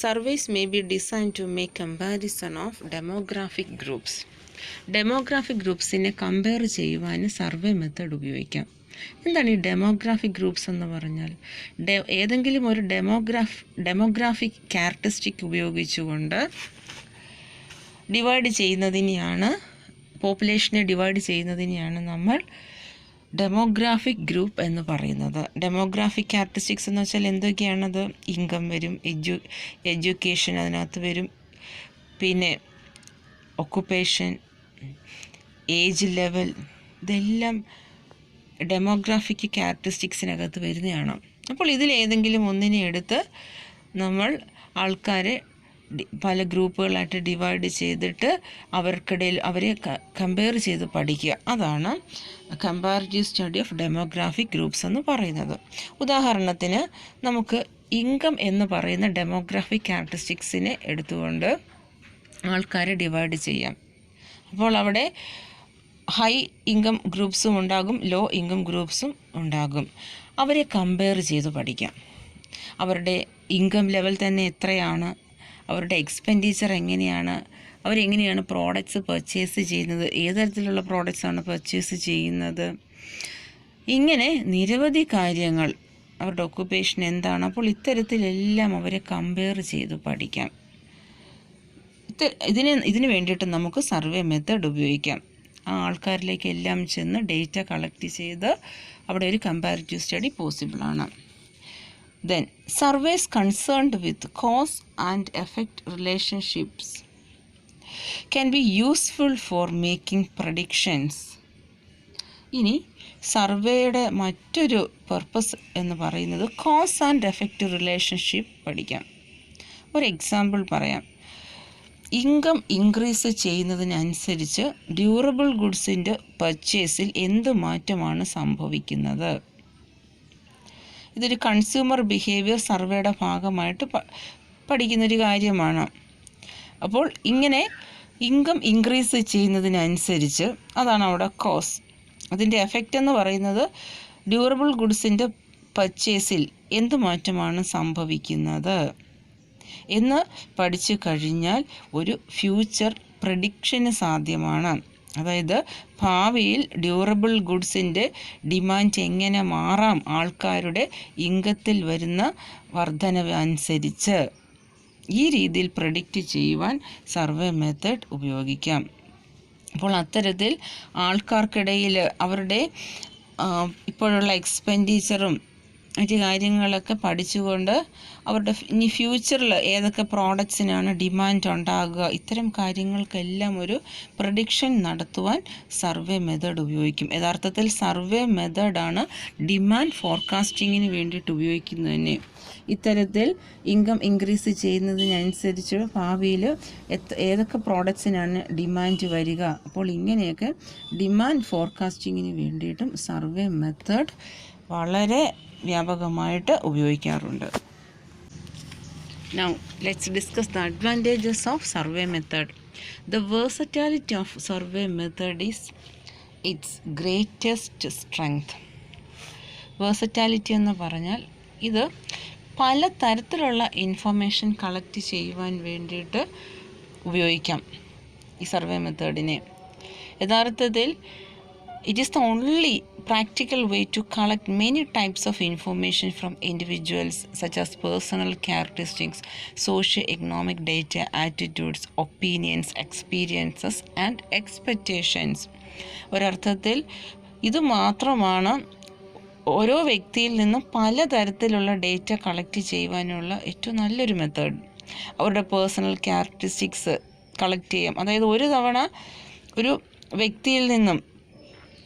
Surveys may be design to make comparison of demographic groups. Demographic ഗ്രൂപ്പ്സിനെ കമ്പയർ ചെയ്യുവാൻ സർവേ മെത്തേഡ് ഉപയോഗിക്കാം. എന്താണ് ഈ ഡെമോഗ്രാഫിക് ഗ്രൂപ്പ്സ് എന്ന് പറഞ്ഞാൽ? ഏതെങ്കിലും ഒരു ഡെമോഗ്രാഫിക് ക്യാരക്ടറിസ്റ്റിക് ഉപയോഗിച്ചുകൊണ്ട് ഡിവൈഡ് ചെയ്യുന്നതിനെയാണ്, പോപ്പുലേഷനെ ഡിവൈഡ് ചെയ്യുന്നതിനെയാണ് നമ്മൾ ഡെമോഗ്രാഫിക് ഗ്രൂപ്പ് എന്ന് പറയുന്നത്. ഡെമോഗ്രാഫിക് ക്യാരക്ടറിസ്റ്റിക്സ് എന്ന് വെച്ചാൽ എന്തൊക്കെയാണത്? ഇൻകം വരും, എഡ്യൂക്കേഷൻ അതിനകത്ത് വരും, പിന്നെ ഒക്കുപ്പേഷൻ, ഏജ് ലെവൽ, ഇതെല്ലാം ഡെമോഗ്രാഫിക് ക്യാരക്ടറിസ്റ്റിക്സിനകത്ത് വരുന്നതാണ്. അപ്പോൾ ഇതിലേതെങ്കിലും ഒന്നിനെ എടുത്ത് നമ്മൾ ആൾക്കാരെ പല ഗ്രൂപ്പുകളായിട്ട് ഡിവൈഡ് ചെയ്തിട്ട് അവർക്കിടയിൽ അവരെ കമ്പയർ ചെയ്ത് പഠിക്കുക. അതാണ് comparative study of demographic groups എന്ന് പറയുന്നത്. ഉദാഹരണത്തിന് നമുക്ക് ഇൻകം എന്ന് പറയുന്ന ഡെമോഗ്രാഫിക് ക്യാരക്ടറിസ്റ്റിക്സിനെ എടുത്തുകൊണ്ട് ആൾക്കാരെ ഡിവൈഡ് ചെയ്യാം. അപ്പോൾ അവിടെ ഹൈ ഇൻകം ഗ്രൂപ്പ്സും ഉണ്ടാകും, ലോ ഇൻകം ഗ്രൂപ്പ്സും ഉണ്ടാകും. അവരെ കമ്പയർ ചെയ്ത് പഠിക്കാം. അവരുടെ ഇൻകം ലെവൽ തന്നെ എത്രയാണ്, അവരുടെ എക്സ്പെൻഡിച്ചർ എങ്ങനെയാണ്, അവരെങ്ങനെയാണ് പ്രോഡക്റ്റ്സ് പർച്ചേസ് ചെയ്യുന്നത്, ഏത് തരത്തിലുള്ള പ്രോഡക്റ്റ്സാണ് പർച്ചേസ് ചെയ്യുന്നത്, ഇങ്ങനെ നിരവധി കാര്യങ്ങൾ, അവരുടെ ഒക്കുപേഷൻ എന്താണ്. അപ്പോൾ ഇത്തരത്തിലെല്ലാം അവരെ കമ്പയർ ചെയ്ത് പഠിക്കാം. ഇതിന് വേണ്ടിയിട്ട് നമുക്ക് സർവേ മെത്തേഡ് ഉപയോഗിക്കാം. ആ ആൾക്കാരിലേക്ക് എല്ലാം ചെന്ന് ഡേറ്റ കളക്ട് ചെയ്ത് അവിടെ ഒരു കമ്പാരിറ്റീവ് സ്റ്റഡി പോസിബിളാണ്. Then, surveys concerned with cause and effect relationships can be useful for making predictions. ഇനി സർവേയുടെ മറ്റൊരു പർപ്പസ് എന്ന് പറയുന്നത് കോസ് ആൻഡ് എഫക്റ്റ് റിലേഷൻഷിപ്പ് പഠിക്കാം. ഒരു എക്സാമ്പിൾ പറയാം. ഇൻകം ഇൻക്രീസ് ചെയ്യുന്നതിനനുസരിച്ച് ഡ്യൂറബിൾ ഗുഡ്സിൻ്റെ പർച്ചേസിൽ എന്ത് മാറ്റമാണ് സംഭവിക്കുന്നത്? ഇതൊരു കൺസ്യൂമർ ബിഹേവിയർ സർവേയുടെ ഭാഗമായിട്ട് പഠിക്കുന്നൊരു കാര്യമാണ്. അപ്പോൾ ഇങ്ങനെ ഇൻകം ഇൻക്രീസ് ചെയ്യുന്നതിനനുസരിച്ച് അതാണ് അവിടെ കോസ്. അതിൻ്റെ എഫക്റ്റ് എന്ന് പറയുന്നത് ഡ്യൂറബിൾ ഗുഡ്സിൻ്റെ പർച്ചേസിൽ എന്ത് മാറ്റമാണ് സംഭവിക്കുന്നത് എന്ന് പഠിച്ചു കഴിഞ്ഞാൽ ഒരു ഫ്യൂച്ചർ പ്രെഡിക്ഷന് സാധ്യമാണ്. അതായത് ഭാവിയിൽ ഡ്യൂറബിൾ ഗുഡ്സിൻ്റെ ഡിമാൻഡ് എങ്ങനെ മാറാം ആൾക്കാരുടെ ഇൻകത്തിൽ വരുന്ന വർധനവ് അനുസരിച്ച്, ഈ രീതിയിൽ പ്രെഡിക്റ്റ് ചെയ്യുവാൻ സർവേ മെത്തേഡ് ഉപയോഗിക്കാം. അപ്പോൾ അത്തരത്തിൽ ആൾക്കാർക്കിടയിൽ അവരുടെ ഇപ്പോഴുള്ള എക്സ്പെൻഡിച്ചറും മറ്റു കാര്യങ്ങളൊക്കെ പഠിച്ചുകൊണ്ട് അവരുടെ ഇനി ഫ്യൂച്ചറിൽ ഏതൊക്കെ പ്രോഡക്ട്സിനാണ് ഡിമാൻഡ് ഉണ്ടാകുക, ഇത്തരം കാര്യങ്ങൾക്കെല്ലാം ഒരു പ്രഡിക്ഷൻ നടത്തുവാൻ സർവേ മെത്തേഡ് ഉപയോഗിക്കും. യഥാർത്ഥത്തിൽ സർവേ മെത്തേഡാണ് ഡിമാൻഡ് ഫോർകാസ്റ്റിങ്ങിന് വേണ്ടിയിട്ട് ഉപയോഗിക്കുന്നത് തന്നെ. ഇത്തരത്തിൽ ഇൻകം ഇൻക്രീസ് ചെയ്യുന്നതിനനുസരിച്ച് ഭാവിയിൽ ഏതൊക്കെ പ്രോഡക്ട്സിനാണ് ഡിമാൻഡ് വരിക, അപ്പോൾ ഇങ്ങനെയൊക്കെ ഡിമാൻഡ് ഫോർകാസ്റ്റിങ്ങിന് വേണ്ടിയിട്ടും സർവേ മെത്തേഡ് വളരെ വ്യാപകമായിട്ട് ഉപയോഗിക്കാറുണ്ട്. Now let's discuss the advantages of survey method. The versatility of survey method is its greatest strength. Versatility എന്ന് പറഞ്ഞാൽ ഇത് പല തരത്തിലുള്ള ഇൻഫർമേഷൻ കളക്ട് ചെയ്യുവാൻ വേണ്ടിയിട്ട് ഉപയോഗിക്കാം ഈ സർവേ മെത്തേഡിനെ. യഥാർത്ഥത്തിൽ it is the only practical way to collect many types of information from individuals such as personal characteristics, socio-economic data, attitudes, opinions, experiences and expectations. ഒരർത്ഥത്തിൽ ഇത് മാത്രമാണ് ഓരോ വ്യക്തിയിൽ നിന്നും പലതരത്തിലുള്ള ഡേറ്റ കളക്ട് ചെയ്യുവാനുള്ള ഏറ്റവും നല്ലൊരു മെത്തേഡ്. അവരുടെ പേഴ്സണൽ ക്യാരക്ടറിസ്റ്റിക്സ് കളക്ട് ചെയ്യാം. അതായത് ഒരു തവണ ഒരു വ്യക്തിയിൽ നിന്നും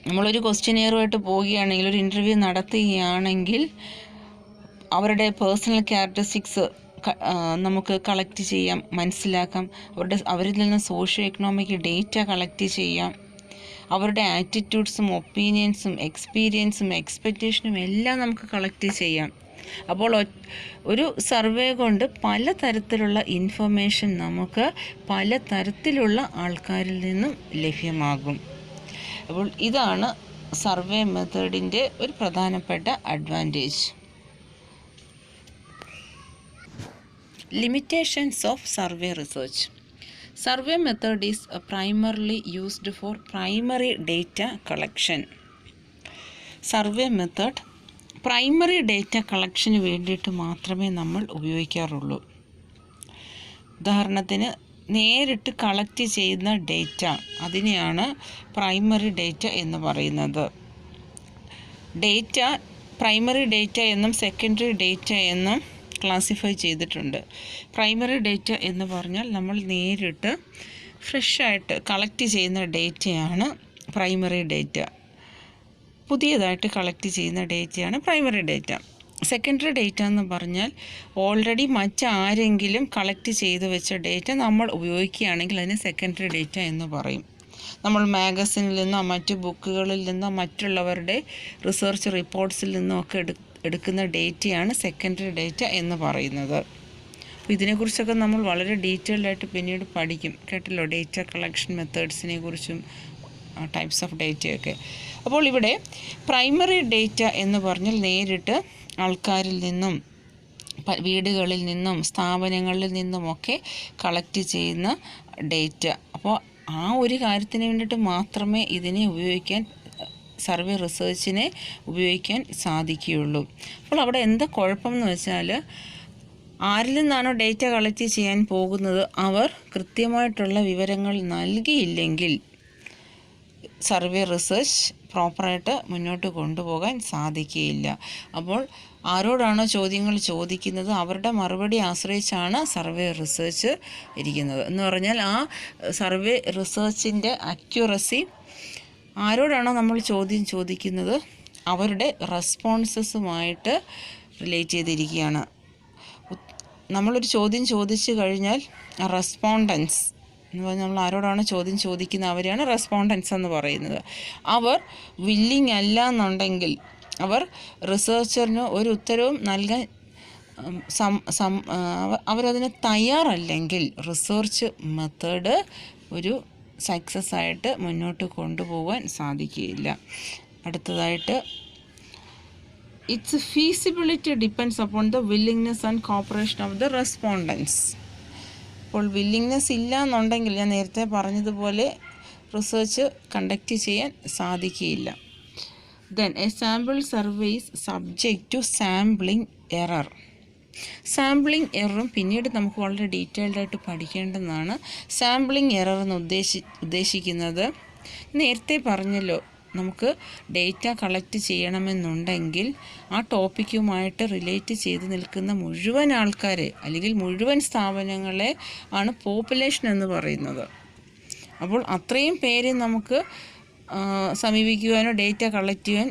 നമ്മളൊരു ക്വസ്റ്റ്യനെയറുമായിട്ട് പോവുകയാണെങ്കിൽ, ഒരു ഇൻ്റർവ്യൂ നടത്തുകയാണെങ്കിൽ അവരുടെ പേഴ്സണൽ ക്യാരക്ടറിസ്റ്റിക്സ് നമുക്ക് കളക്ട് ചെയ്യാം, മനസ്സിലാക്കാം. അവരിൽ നിന്ന് സോഷ്യോ എക്കണോമിക് ഡേറ്റ കളക്ട് ചെയ്യാം. അവരുടെ ആറ്റിറ്റ്യൂഡ്സും ഒപ്പീനിയൻസും എക്സ്പീരിയൻസും എക്സ്പെക്റ്റേഷനും എല്ലാം നമുക്ക് കളക്ട് ചെയ്യാം. അപ്പോൾ ഒരു സർവേ കൊണ്ട് പലതരത്തിലുള്ള ഇൻഫർമേഷൻ നമുക്ക് പലതരത്തിലുള്ള ആൾക്കാരിൽ നിന്നും ലഭ്യമാകും. അപ്പോൾ ഇതാണ് സർവേ മെത്തേഡിൻ്റെ ഒരു പ്രധാനപ്പെട്ട advantage. Limitations of survey research. Survey method is primarily used for primary data collection. Survey method primary data കളക്ഷന് വേണ്ടിയിട്ട് മാത്രമേ നമ്മൾ ഉപയോഗിക്കാറുള്ളൂ. ഉദാഹരണത്തിന് നേരിട്ട് കളക്ട് ചെയ്യുന്ന ഡേറ്റ, അതിനെയാണ് പ്രൈമറി ഡേറ്റ എന്ന് പറയുന്നത്. ഡേറ്റ പ്രൈമറി ഡേറ്റ എന്നും സെക്കൻഡറി ഡേറ്റ എന്നും ക്ലാസിഫൈ ചെയ്തിട്ടുണ്ട്. പ്രൈമറി ഡേറ്റ എന്ന് പറഞ്ഞാൽ നമ്മൾ നേരിട്ട് ഫ്രഷായിട്ട് കളക്ട് ചെയ്യുന്ന ഡേറ്റയാണ് പ്രൈമറി ഡേറ്റ. പുതിയതായിട്ട് കളക്ട് ചെയ്യുന്ന ഡേറ്റയാണ് പ്രൈമറി ഡേറ്റ. സെക്കൻഡറി ഡേറ്റ എന്ന് പറഞ്ഞാൽ ഓൾറെഡി മറ്റാരെങ്കിലും കളക്ട് ചെയ്ത് വെച്ച ഡേറ്റ നമ്മൾ ഉപയോഗിക്കുകയാണെങ്കിൽ അതിന് സെക്കൻഡറി ഡേറ്റ എന്ന് പറയും. നമ്മൾ മാഗസിനിൽ നിന്നോ മറ്റു ബുക്കുകളിൽ നിന്നോ മറ്റുള്ളവരുടെ റിസർച്ച് റിപ്പോർട്ട്സിൽ നിന്നോ ഒക്കെ എടുക്കുന്ന ഡേറ്റയാണ് സെക്കൻഡറി ഡേറ്റ എന്ന് പറയുന്നത്. അപ്പോൾ ഇതിനെക്കുറിച്ചൊക്കെ നമ്മൾ വളരെ ഡീറ്റെയിൽഡായിട്ട് പിന്നീട് പഠിക്കും. കേട്ടല്ലോ, ഡേറ്റ കളക്ഷൻ മെത്തേഡ്സിനെ കുറിച്ചും ടൈപ്സ് ഓഫ് ഡേറ്റയൊക്കെ. അപ്പോൾ ഇവിടെ പ്രൈമറി ഡേറ്റ എന്ന് പറഞ്ഞാൽ നേരിട്ട് ആൾക്കാരിൽ നിന്നും വീടുകളിൽ നിന്നും സ്ഥാപനങ്ങളിൽ നിന്നുമൊക്കെ കളക്ട് ചെയ്യുന്ന ഡേറ്റ. അപ്പോൾ ആ ഒരു കാര്യത്തിന് വേണ്ടിയിട്ട് മാത്രമേ ഇതിനെ ഉപയോഗിക്കാൻ, സർവേ റിസർച്ചിനെ ഉപയോഗിക്കാൻ സാധിക്കുകയുള്ളൂ. അപ്പോൾ അവിടെ എന്താ കുഴപ്പമെന്ന് വെച്ചാൽ, ആരിൽ നിന്നാണോ ഡേറ്റ കളക്ട് ചെയ്യാൻ പോകുന്നത് അവർ കൃത്യമായിട്ടുള്ള വിവരങ്ങൾ നൽകിയില്ലെങ്കിൽ സർവേ റിസർച്ച് പ്രോപ്പറായിട്ട് മുന്നോട്ട് കൊണ്ടുപോകാൻ സാധിക്കുകയില്ല. അപ്പോൾ ആരോടാണോ ചോദ്യങ്ങൾ ചോദിക്കുന്നത് അവരുടെ മറുപടി ആശ്രയിച്ചാണ് സർവേ റിസർച്ച് ഇരിക്കുന്നത്. എന്ന് പറഞ്ഞാൽ ആ സർവേ റിസർച്ചിൻ്റെ അക്യുറസി ആരോടാണോ നമ്മൾ ചോദ്യം ചോദിക്കുന്നത് അവരുടെ റെസ്പോൺസസുമായിട്ട് റിലേറ്റ് ചെയ്തിരിക്കുകയാണ്. നമ്മളൊരു ചോദ്യം ചോദിച്ചു കഴിഞ്ഞാൽ റെസ്പോണ്ടൻസ് എന്ന് പറഞ്ഞാൽ നമ്മൾ ആരോടാണ് ചോദ്യം ചോദിക്കുന്നത് അവരെയാണ് റെസ്പോണ്ടൻസ് എന്ന് പറയുന്നത്. അവർ വില്ലിങ് അല്ല എന്നുണ്ടെങ്കിൽ, അവർ റിസർച്ചറിന് ഒരു ഉത്തരവും നൽകാൻ അവരതിന് തയ്യാറല്ലെങ്കിൽ റിസർച്ച് മെത്തേഡ് ഒരു സക്സസ് ആയിട്ട് മുന്നോട്ട് കൊണ്ടുപോകാൻ സാധിക്കുകയില്ല. അടുത്തതായിട്ട്, its feasibility depends upon the willingness and cooperation of the respondents. അപ്പോൾ വില്ലിങ്നെസ് ഇല്ല എന്നുണ്ടെങ്കിൽ ഞാൻ നേരത്തെ പറഞ്ഞതുപോലെ റിസർച്ച് കണ്ടക്ട് ചെയ്യാൻ സാധിക്കുകയില്ല. Then a sample survey is subject to sampling error. Sampling എററും പിന്നീട് നമുക്ക് വളരെ ഡീറ്റെയിൽഡായിട്ട് പഠിക്കേണ്ടതാണ്. സാമ്പിളിംഗ് എറർ എന്ന് ഉദ്ദേശിക്കുന്നത് നേരത്തെ പറഞ്ഞല്ലോ, നമുക്ക് ഡേറ്റ കളക്ട് ചെയ്യണമെന്നുണ്ടെങ്കിൽ ആ ടോപ്പിക്കുമായിട്ട് റിലേറ്റ് ചെയ്ത് നിൽക്കുന്ന മുഴുവൻ ആൾക്കാരെ അല്ലെങ്കിൽ മുഴുവൻ സ്ഥാപനങ്ങളെ ആണ് പോപ്പുലേഷൻ എന്ന് പറയുന്നത്. അപ്പോൾ അത്രയും പേരെ നമുക്ക് സമീപിക്കുവാനോ ഡേറ്റ കളക്ട് ചെയ്യാൻ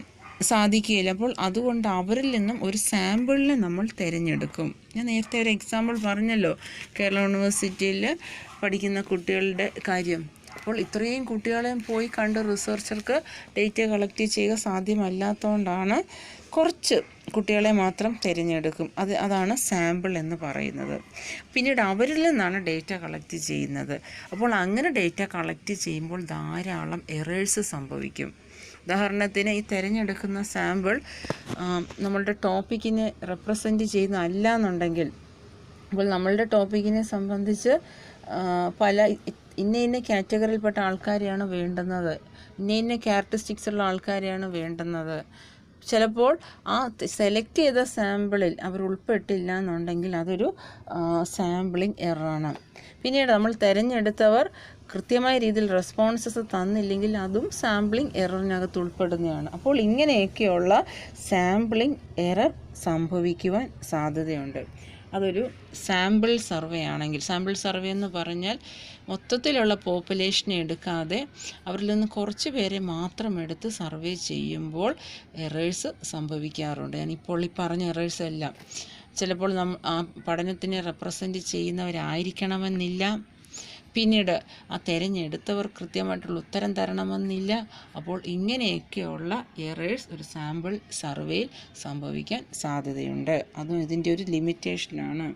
സാധിക്കുകയില്ല. അപ്പോൾ അതുകൊണ്ട് അവരിൽ നിന്നും ഒരു സാമ്പിളിനെ നമ്മൾ തിരഞ്ഞെടുക്കും. ഞാൻ നേരത്തെ ഒരു എക്സാമ്പിൾ പറഞ്ഞല്ലോ, കേരള യൂണിവേഴ്സിറ്റിയിൽ പഠിക്കുന്ന കുട്ടികളുടെ കാര്യം. അപ്പോൾ ഇത്രയും കുട്ടികളെയും പോയി കണ്ട് റിസർച്ചർക്ക് ഡേറ്റ കളക്ട് ചെയ്യുക സാധ്യമല്ലാത്തതുകൊണ്ടാണ് കുറച്ച് കുട്ടികളെ മാത്രം തിരഞ്ഞെടുക്കും. അതാണ് സാമ്പിൾ എന്ന് പറയുന്നത്. പിന്നീട് അവരിൽ നിന്നാണ് ഡേറ്റ കളക്ട് ചെയ്യുന്നത്. അപ്പോൾ അങ്ങനെ ഡേറ്റ കളക്ട് ചെയ്യുമ്പോൾ ധാരാളം എറേഴ്സ് സംഭവിക്കും. ഉദാഹരണത്തിന്, ഈ തിരഞ്ഞെടുക്കുന്ന സാമ്പിൾ നമ്മളുടെ ടോപ്പിക്കിനെ റെപ്രസെൻറ്റ് ചെയ്യുന്നതല്ല എന്നുണ്ടെങ്കിൽ, അപ്പോൾ നമ്മളുടെ ടോപ്പിക്കിനെ സംബന്ധിച്ച് പല ഇന്ന കാറ്റഗറിയിൽപ്പെട്ട ആൾക്കാരെയാണ് വേണ്ടുന്നത്, ഇന്ന ക്യാരക്ടറിസ്റ്റിക്സ് ഉള്ള ആൾക്കാരെയാണ് വേണ്ടുന്നത്. ചിലപ്പോൾ ആ സെലക്ട് ചെയ്ത സാമ്പിളിൽ അവർ ഉൾപ്പെട്ടില്ല എന്നുണ്ടെങ്കിൽ അതൊരു സാമ്പിളിംഗ് എററാണ്. പിന്നീട് നമ്മൾ തിരഞ്ഞെടുത്തവർ കൃത്യമായ രീതിയിൽ റെസ്പോൺസസ് തന്നില്ലെങ്കിൽ അതും സാമ്പിളിംഗ് എററിനകത്ത് ഉൾപ്പെടുന്നതാണ്. അപ്പോൾ ഇങ്ങനെയൊക്കെയുള്ള സാമ്പിളിംഗ് എറർ സംഭവിക്കുവാൻ സാധ്യതയുണ്ട്. അതൊരു സാമ്പിൾ സർവേ ആണെങ്കിൽ, സാമ്പിൾ സർവേ എന്ന് പറഞ്ഞാൽ മൊത്തത്തിലുള്ള പോപ്പുലേഷനെ എടുക്കാതെ അവരിൽ നിന്ന് കുറച്ച് പേരെ മാത്രം എടുത്ത് സർവേ ചെയ്യുമ്പോൾ എറേഴ്സ് സംഭവിക്കാറുണ്ട്. ഞാനിപ്പോൾ ഈ പറഞ്ഞ എറേഴ്സ് എല്ലാം ചിലപ്പോൾ ആ പഠനത്തിനെ റെപ്രസെൻറ്റ് ചെയ്യുന്നവരായിരിക്കണമെന്നില്ല. പിന്നീട് ആ തിരഞ്ഞെടുത്തവർ കൃത്യമായിട്ടുള്ള ഉത്തരം തരണമെന്നില്ല. അപ്പോൾ ഇങ്ങനെയൊക്കെയുള്ള എറേഴ്സ് ഒരു സാമ്പിൾ സർവേയിൽ സംഭവിക്കാൻ സാധ്യതയുണ്ട്. അതും ഇതിൻ്റെ ഒരു ലിമിറ്റേഷനാണ്.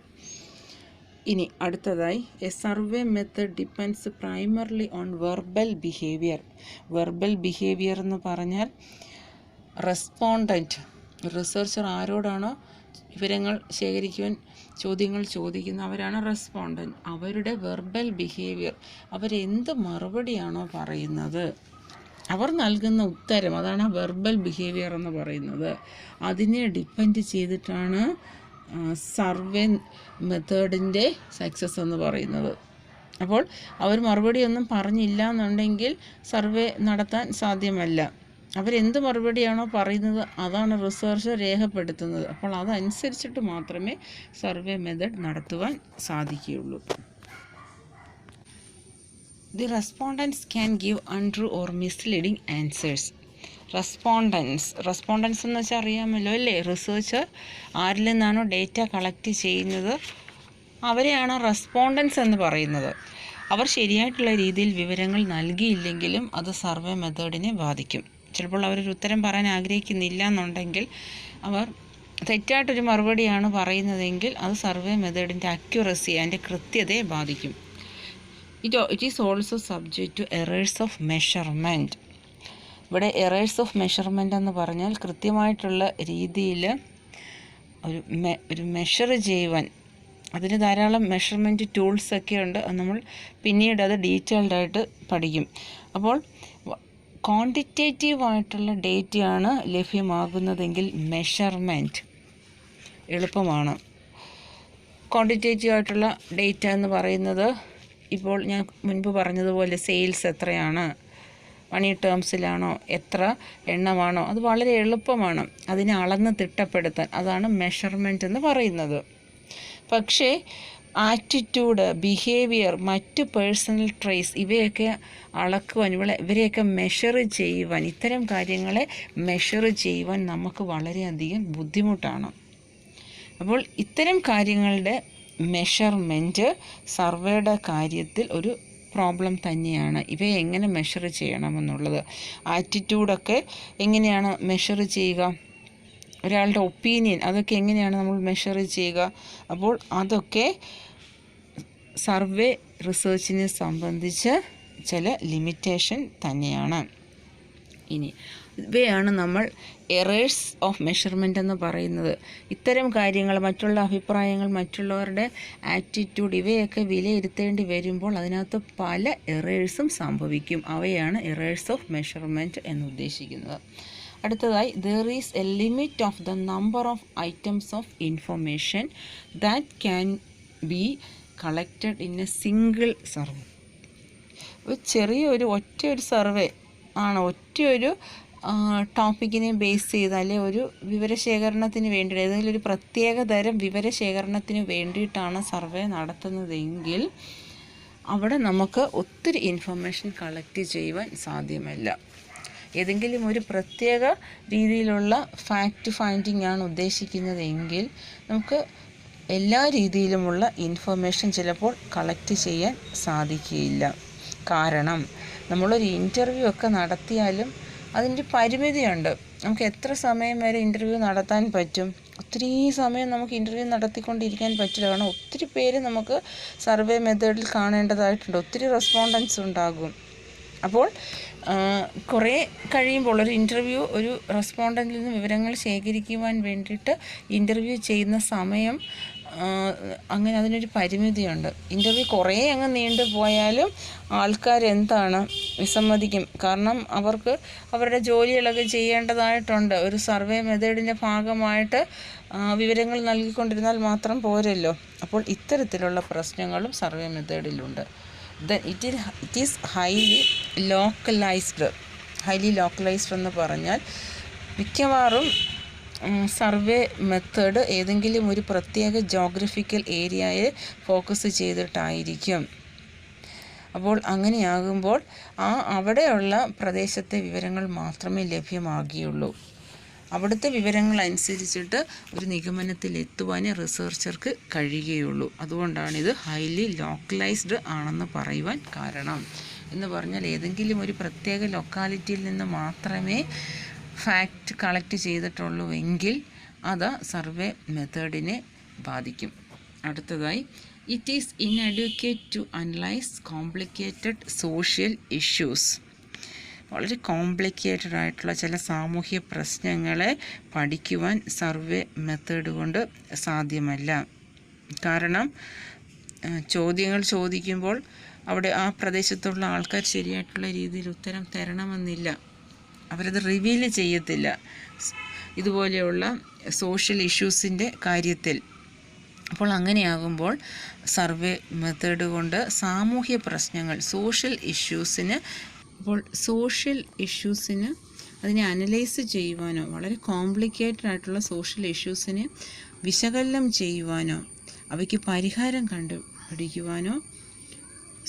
ഇനി അടുത്തതായി, A survey method depends primarily on verbal behaviour. Verbal behaviour എന്ന് പറഞ്ഞാൽ റെസ്പോണ്ടൻറ്റ്, റിസർച്ചർ ആരോടാണോ വിവരങ്ങൾ ശേഖരിക്കുവാൻ ചോദ്യങ്ങൾ ചോദിക്കുന്ന അവരാണ് റെസ്പോണ്ടൻറ്റ്. അവരുടെ വെർബൽ ബിഹേവിയർ, അവരെന്ത് മറുപടിയാണോ പറയുന്നത്, അവർ നൽകുന്ന ഉത്തരം, അതാണ് വെർബൽ ബിഹേവിയർ എന്ന് പറയുന്നത്. അതിനെ ഡിപ്പെൻഡ് ചെയ്തിട്ടാണ് സർവേ മെത്തേഡിൻ്റെ സക്സസ് എന്ന് പറയുന്നത്. അപ്പോൾ അവർ മറുപടിയൊന്നും പറഞ്ഞില്ല എന്നുണ്ടെങ്കിൽ സർവേ നടത്താൻ സാധ്യമല്ല. അവരെന്ത് മറുപടിയാണോ പറയുന്നത് അതാണ് റിസർച്ച് രേഖപ്പെടുത്തുന്നത്. അപ്പോൾ അതനുസരിച്ചിട്ട് മാത്രമേ സർവേ മെത്തേഡ് നടത്തുവാൻ സാധിക്കുകയുള്ളൂ. The respondents can give untrue or misleading answers. Respondents എന്ന് വെച്ചാൽ അറിയാമല്ലോ അല്ലേ? റിസർച്ചർ ആരിൽ നിന്നാണോ ഡേറ്റ കളക്ട് ചെയ്യുന്നത് അവരെയാണ് റെസ്പോണ്ടൻസ് എന്ന് പറയുന്നത്. അവർ ശരിയായിട്ടുള്ള രീതിയിൽ വിവരങ്ങൾ നൽകിയില്ലെങ്കിലും അത് സർവേ മെത്തേഡിനെ ബാധിക്കും. ചിലപ്പോൾ അവരൊരു ഉത്തരം പറയാൻ ആഗ്രഹിക്കുന്നില്ല എന്നുണ്ടെങ്കിൽ, അവർ തെറ്റായിട്ടൊരു മറുപടിയാണ് പറയുന്നതെങ്കിൽ അത് സർവേ മെത്തേഡിൻ്റെ അക്യുറസി, അതിൻ്റെ കൃത്യതയെ ബാധിക്കും. It is also subject to errors of measurement. ഇവിടെ എറേഴ്സ് ഓഫ് മെഷർമെൻ്റ് എന്ന് പറഞ്ഞാൽ കൃത്യമായിട്ടുള്ള രീതിയിൽ ഒരു മെഷർ ചെയ്യുവാൻ അതിന് ധാരാളം മെഷർമെൻറ്റ് ടൂൾസൊക്കെ ഉണ്ട്. നമ്മൾ പിന്നീട് അത് ഡീറ്റെയിൽഡായിട്ട് പഠിക്കും. അപ്പോൾ ക്വാണ്ടിറ്റേറ്റീവായിട്ടുള്ള ഡേറ്റയാണ് ലഭ്യമാകുന്നതെങ്കിൽ മെഷർമെൻറ്റ് എളുപ്പമാണ്. ക്വാണ്ടിറ്റേറ്റീവ് ആയിട്ടുള്ള ഡേറ്റ എന്ന് പറയുന്നത് ഇപ്പോൾ ഞാൻ മുൻപ് പറഞ്ഞതുപോലെ സെയിൽസ് എത്രയാണ്, മണി ടേംസിലാണോ, എത്ര എണ്ണമാണോ, അത് വളരെ എളുപ്പമാണ് അതിനെ അളന്ന് തിട്ടപ്പെടുത്താൻ. അതാണ് മെഷർമെൻറ്റ് എന്ന് പറയുന്നത്. പക്ഷേ ആറ്റിറ്റ്യൂഡ്, ബിഹേവിയർ, മറ്റ് പേഴ്സണൽ ട്രേസ് ഇവയൊക്കെ അളക്കുവാൻ, ഇവരെയൊക്കെ മെഷർ ചെയ്യുവാൻ, ഇത്തരം കാര്യങ്ങളെ മെഷർ ചെയ്യുവാൻ നമുക്ക് വളരെയധികം ബുദ്ധിമുട്ടാണ്. അപ്പോൾ ഇത്തരം കാര്യങ്ങളുടെ മെഷർമെൻറ്റ് സർവേയുടെ കാര്യത്തിൽ ഒരു പ്രോബ്ലം തന്നെയാണ്. ഇവയെ എങ്ങനെ മെഷർ ചെയ്യണമെന്നുള്ളത്. ആറ്റിറ്റ്യൂഡൊക്കെ എങ്ങനെയാണ് മെഷർ ചെയ്യുക, ഒരാളുടെ ഒപ്പീനിയൻ അതൊക്കെ എങ്ങനെയാണ് നമ്മൾ മെഷർ ചെയ്യുക. അപ്പോൾ അതൊക്കെ സർവേ റിസർച്ചിനെ സംബന്ധിച്ച് ചില ലിമിറ്റേഷൻ തന്നെയാണ്. ഇനി ഇവയാണ് നമ്മൾ എറേഴ്സ് ഓഫ് മെഷർമെൻ്റ് എന്ന് പറയുന്നത്. ഇത്തരം കാര്യങ്ങൾ, മറ്റുള്ള അഭിപ്രായങ്ങൾ, മറ്റുള്ളവരുടെ ആറ്റിറ്റ്യൂഡ് ഇവയൊക്കെ വിലയിരുത്തേണ്ടി വരുമ്പോൾ അതിനകത്ത് പല എറേഴ്സും സംഭവിക്കും. അവയാണ് എറേഴ്സ് ഓഫ് മെഷർമെൻറ്റ് എന്നുദ്ദേശിക്കുന്നത്. അടുത്തതായി, there is a limit of the number of items of information that can be collected in a single survey. ഒറ്റയൊരു സർവേ ആണ്, ഒറ്റയൊരു ടോപ്പിക്കിനെ ബേസ് ചെയ്ത്, അല്ലെങ്കിൽ ഒരു വിവരശേഖരണത്തിന് വേണ്ടിയിട്ട്, ഏതെങ്കിലും ഒരു പ്രത്യേക തരം വിവരശേഖരണത്തിന് വേണ്ടിയിട്ടാണ് സർവേ നടത്തുന്നതെങ്കിൽ അവിടെ നമുക്ക് ഒത്തിരി ഇൻഫർമേഷൻ കളക്ട് ചെയ്യുവാൻ സാധ്യമല്ല. ഏതെങ്കിലും ഒരു പ്രത്യേക രീതിയിലുള്ള ഫാക്റ്റ് ഫൈൻഡിങ് ആണ് ഉദ്ദേശിക്കുന്നതെങ്കിൽ നമുക്ക് എല്ലാ രീതിയിലുമുള്ള ഇൻഫർമേഷൻ ചിലപ്പോൾ കളക്ട് ചെയ്യാൻ സാധിക്കുകയില്ല. കാരണം നമ്മളൊരു ഇൻ്റർവ്യൂ ഒക്കെ നടത്തിയാലും അതിൻ്റെ പരിമിതിയുണ്ട്. നമുക്ക് എത്ര സമയം വരെ ഇൻ്റർവ്യൂ നടത്താൻ പറ്റും? ഒത്തിരി സമയം നമുക്ക് ഇൻ്റർവ്യൂ നടത്തിക്കൊണ്ടിരിക്കാൻ പറ്റില്ല. കാരണം ഒത്തിരി പേര് നമുക്ക് സർവേ മെത്തേഡിൽ കാണേണ്ടതായിട്ടുണ്ട്, ഒത്തിരി റെസ്പോണ്ടൻസ് ഉണ്ടാകും. അപ്പോൾ കുറേ കഴിയുമ്പോൾ ഒരു റെസ്പോണ്ടൻറ്റിൽ നിന്ന് വിവരങ്ങൾ ശേഖരിക്കുവാൻ വേണ്ടിയിട്ട് ഇൻ്റർവ്യൂ ചെയ്യുന്ന സമയം അങ്ങനെ അതിനൊരു പരിമിതിയുണ്ട്. ഇൻ്റർവ്യൂ കുറേ അങ്ങ് നീണ്ടു പോയാലും ആൾക്കാരെന്താണ് വിസമ്മതിക്കും. കാരണം അവർക്ക് അവരുടെ ജോലികളൊക്കെ ചെയ്യേണ്ടതായിട്ടുണ്ട്. ഒരു സർവേ മെത്തേഡിൻ്റെ ഭാഗമായിട്ട് വിവരങ്ങൾ നൽകിക്കൊണ്ടിരുന്നാൽ മാത്രം പോരല്ലോ. അപ്പോൾ ഇത്തരത്തിലുള്ള പ്രശ്നങ്ങളും സർവേ മെത്തേഡിലുണ്ട്. ഇറ്റ് ഈസ് ഹൈലി ലോക്കലൈസ്ഡ് എന്ന് പറഞ്ഞാൽ മിക്കവാറും സർവേ മെത്തേഡ് ഏതെങ്കിലും ഒരു പ്രത്യേക ജോഗ്രഫിക്കൽ ഏരിയയെ ഫോക്കസ് ചെയ്തിട്ടായിരിക്കും. അപ്പോൾ അങ്ങനെയാകുമ്പോൾ അവിടെയുള്ള പ്രദേശത്തെ വിവരങ്ങൾ മാത്രമേ ലഭ്യമാകുകയുള്ളൂ. അവിടുത്തെ വിവരങ്ങൾ അനുസരിച്ചിട്ട് ഒരു നിഗമനത്തിലെത്തുവാനേ റിസർച്ചർക്ക് കഴിയുകയുള്ളൂ. അതുകൊണ്ടാണിത് ഹൈലി ലോക്കലൈസ്ഡ് ആണെന്ന് പറയുവാൻ കാരണം. എന്ന് പറഞ്ഞാൽ ഏതെങ്കിലും ഒരു പ്രത്യേക ലൊക്കാലിറ്റിയിൽ നിന്ന് മാത്രമേ ഫാക്റ്റ് കളക്ട് ചെയ്തിട്ടുള്ളൂ എങ്കിൽ അത് സർവേ മെത്തേഡിനെ ബാധിക്കും. അടുത്തതായി, it is inadequate to analyse complicated social issues. വളരെ കോംപ്ലിക്കേറ്റഡ് ആയിട്ടുള്ള ചില സാമൂഹ്യ പ്രശ്നങ്ങളെ പഠിക്കുവാൻ സർവേ മെത്തേഡ് കൊണ്ട് സാധ്യമല്ല. കാരണം ചോദ്യങ്ങൾ ചോദിക്കുമ്പോൾ അവിടെ ആ പ്രദേശത്തുള്ള ആൾക്കാർ ശരിയായിട്ടുള്ള രീതിയിൽ ഉത്തരം തരണമെന്നില്ല, അവരത് റിവീൽ ചെയ്യത്തില്ല. ഇതുപോലെയുള്ള സോഷ്യൽ ഇഷ്യൂസിൻ്റെ കാര്യത്തിൽ അപ്പോൾ അങ്ങനെയാകുമ്പോൾ സർവേ മെത്തേഡ് കൊണ്ട് സാമൂഹ്യ പ്രശ്നങ്ങൾ, സോഷ്യൽ ഇഷ്യൂസിന് അതിനെ അനലൈസ് ചെയ്യുവാനോ, വളരെ കോംപ്ലിക്കേറ്റഡ് ആയിട്ടുള്ള സോഷ്യൽ ഇഷ്യൂസിനെ വിശകലനം ചെയ്യുവാനോ അവയ്ക്ക് പരിഹാരം കണ്ടുപിടിക്കുവാനോ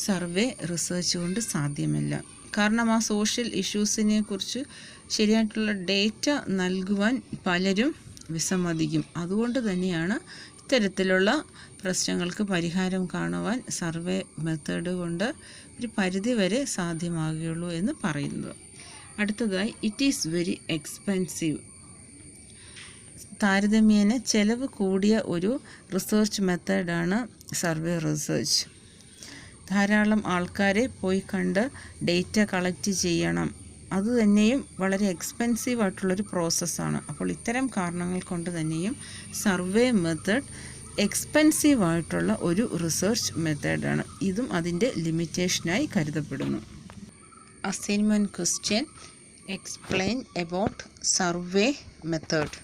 സർവേ റിസർച്ച് കൊണ്ട് സാധ്യമല്ല. കാരണം ആ സോഷ്യൽ ഇഷ്യൂസിനെ കുറിച്ച് ശരിയായിട്ടുള്ള ഡേറ്റ നൽകുവാൻ പലരും വിസമ്മതിക്കും. അതുകൊണ്ട് തന്നെയാണ് ഇത്തരത്തിലുള്ള പ്രശ്നങ്ങൾക്ക് പരിഹാരം കാണുവാൻ സർവേ മെത്തേഡ് കൊണ്ട് ഒരു പരിധിവരെ സാധ്യമാകുകയുള്ളൂ എന്ന് പറയുന്നത്. അടുത്തതായി ഇറ്റ് ഈസ് വെരി എക്സ്പെൻസീവ്. താരതമ്യേന ചെലവ് കൂടിയ ഒരു റിസർച്ച് മെത്തേഡാണ് സർവേ റിസർച്ച്. ധാരാളം ആൾക്കാരെ പോയി കണ്ട് ഡേറ്റ കളക്ട് ചെയ്യണം. അതുതന്നെയും വളരെ എക്സ്പെൻസീവ് ആയിട്ടുള്ളൊരു പ്രോസസ്സാണ്. അപ്പോൾ ഇത്തരം കാരണങ്ങൾ കൊണ്ട് തന്നെയും സർവേ മെത്തേഡ് എക്സ്പെൻസീവ് ആയിട്ടുള്ള ഒരു റിസർച്ച് മെത്തേഡാണ്. ഇതും അതിൻ്റെ ലിമിറ്റേഷനായി കരുതപ്പെടുന്നു. Assignment question: explain about survey method.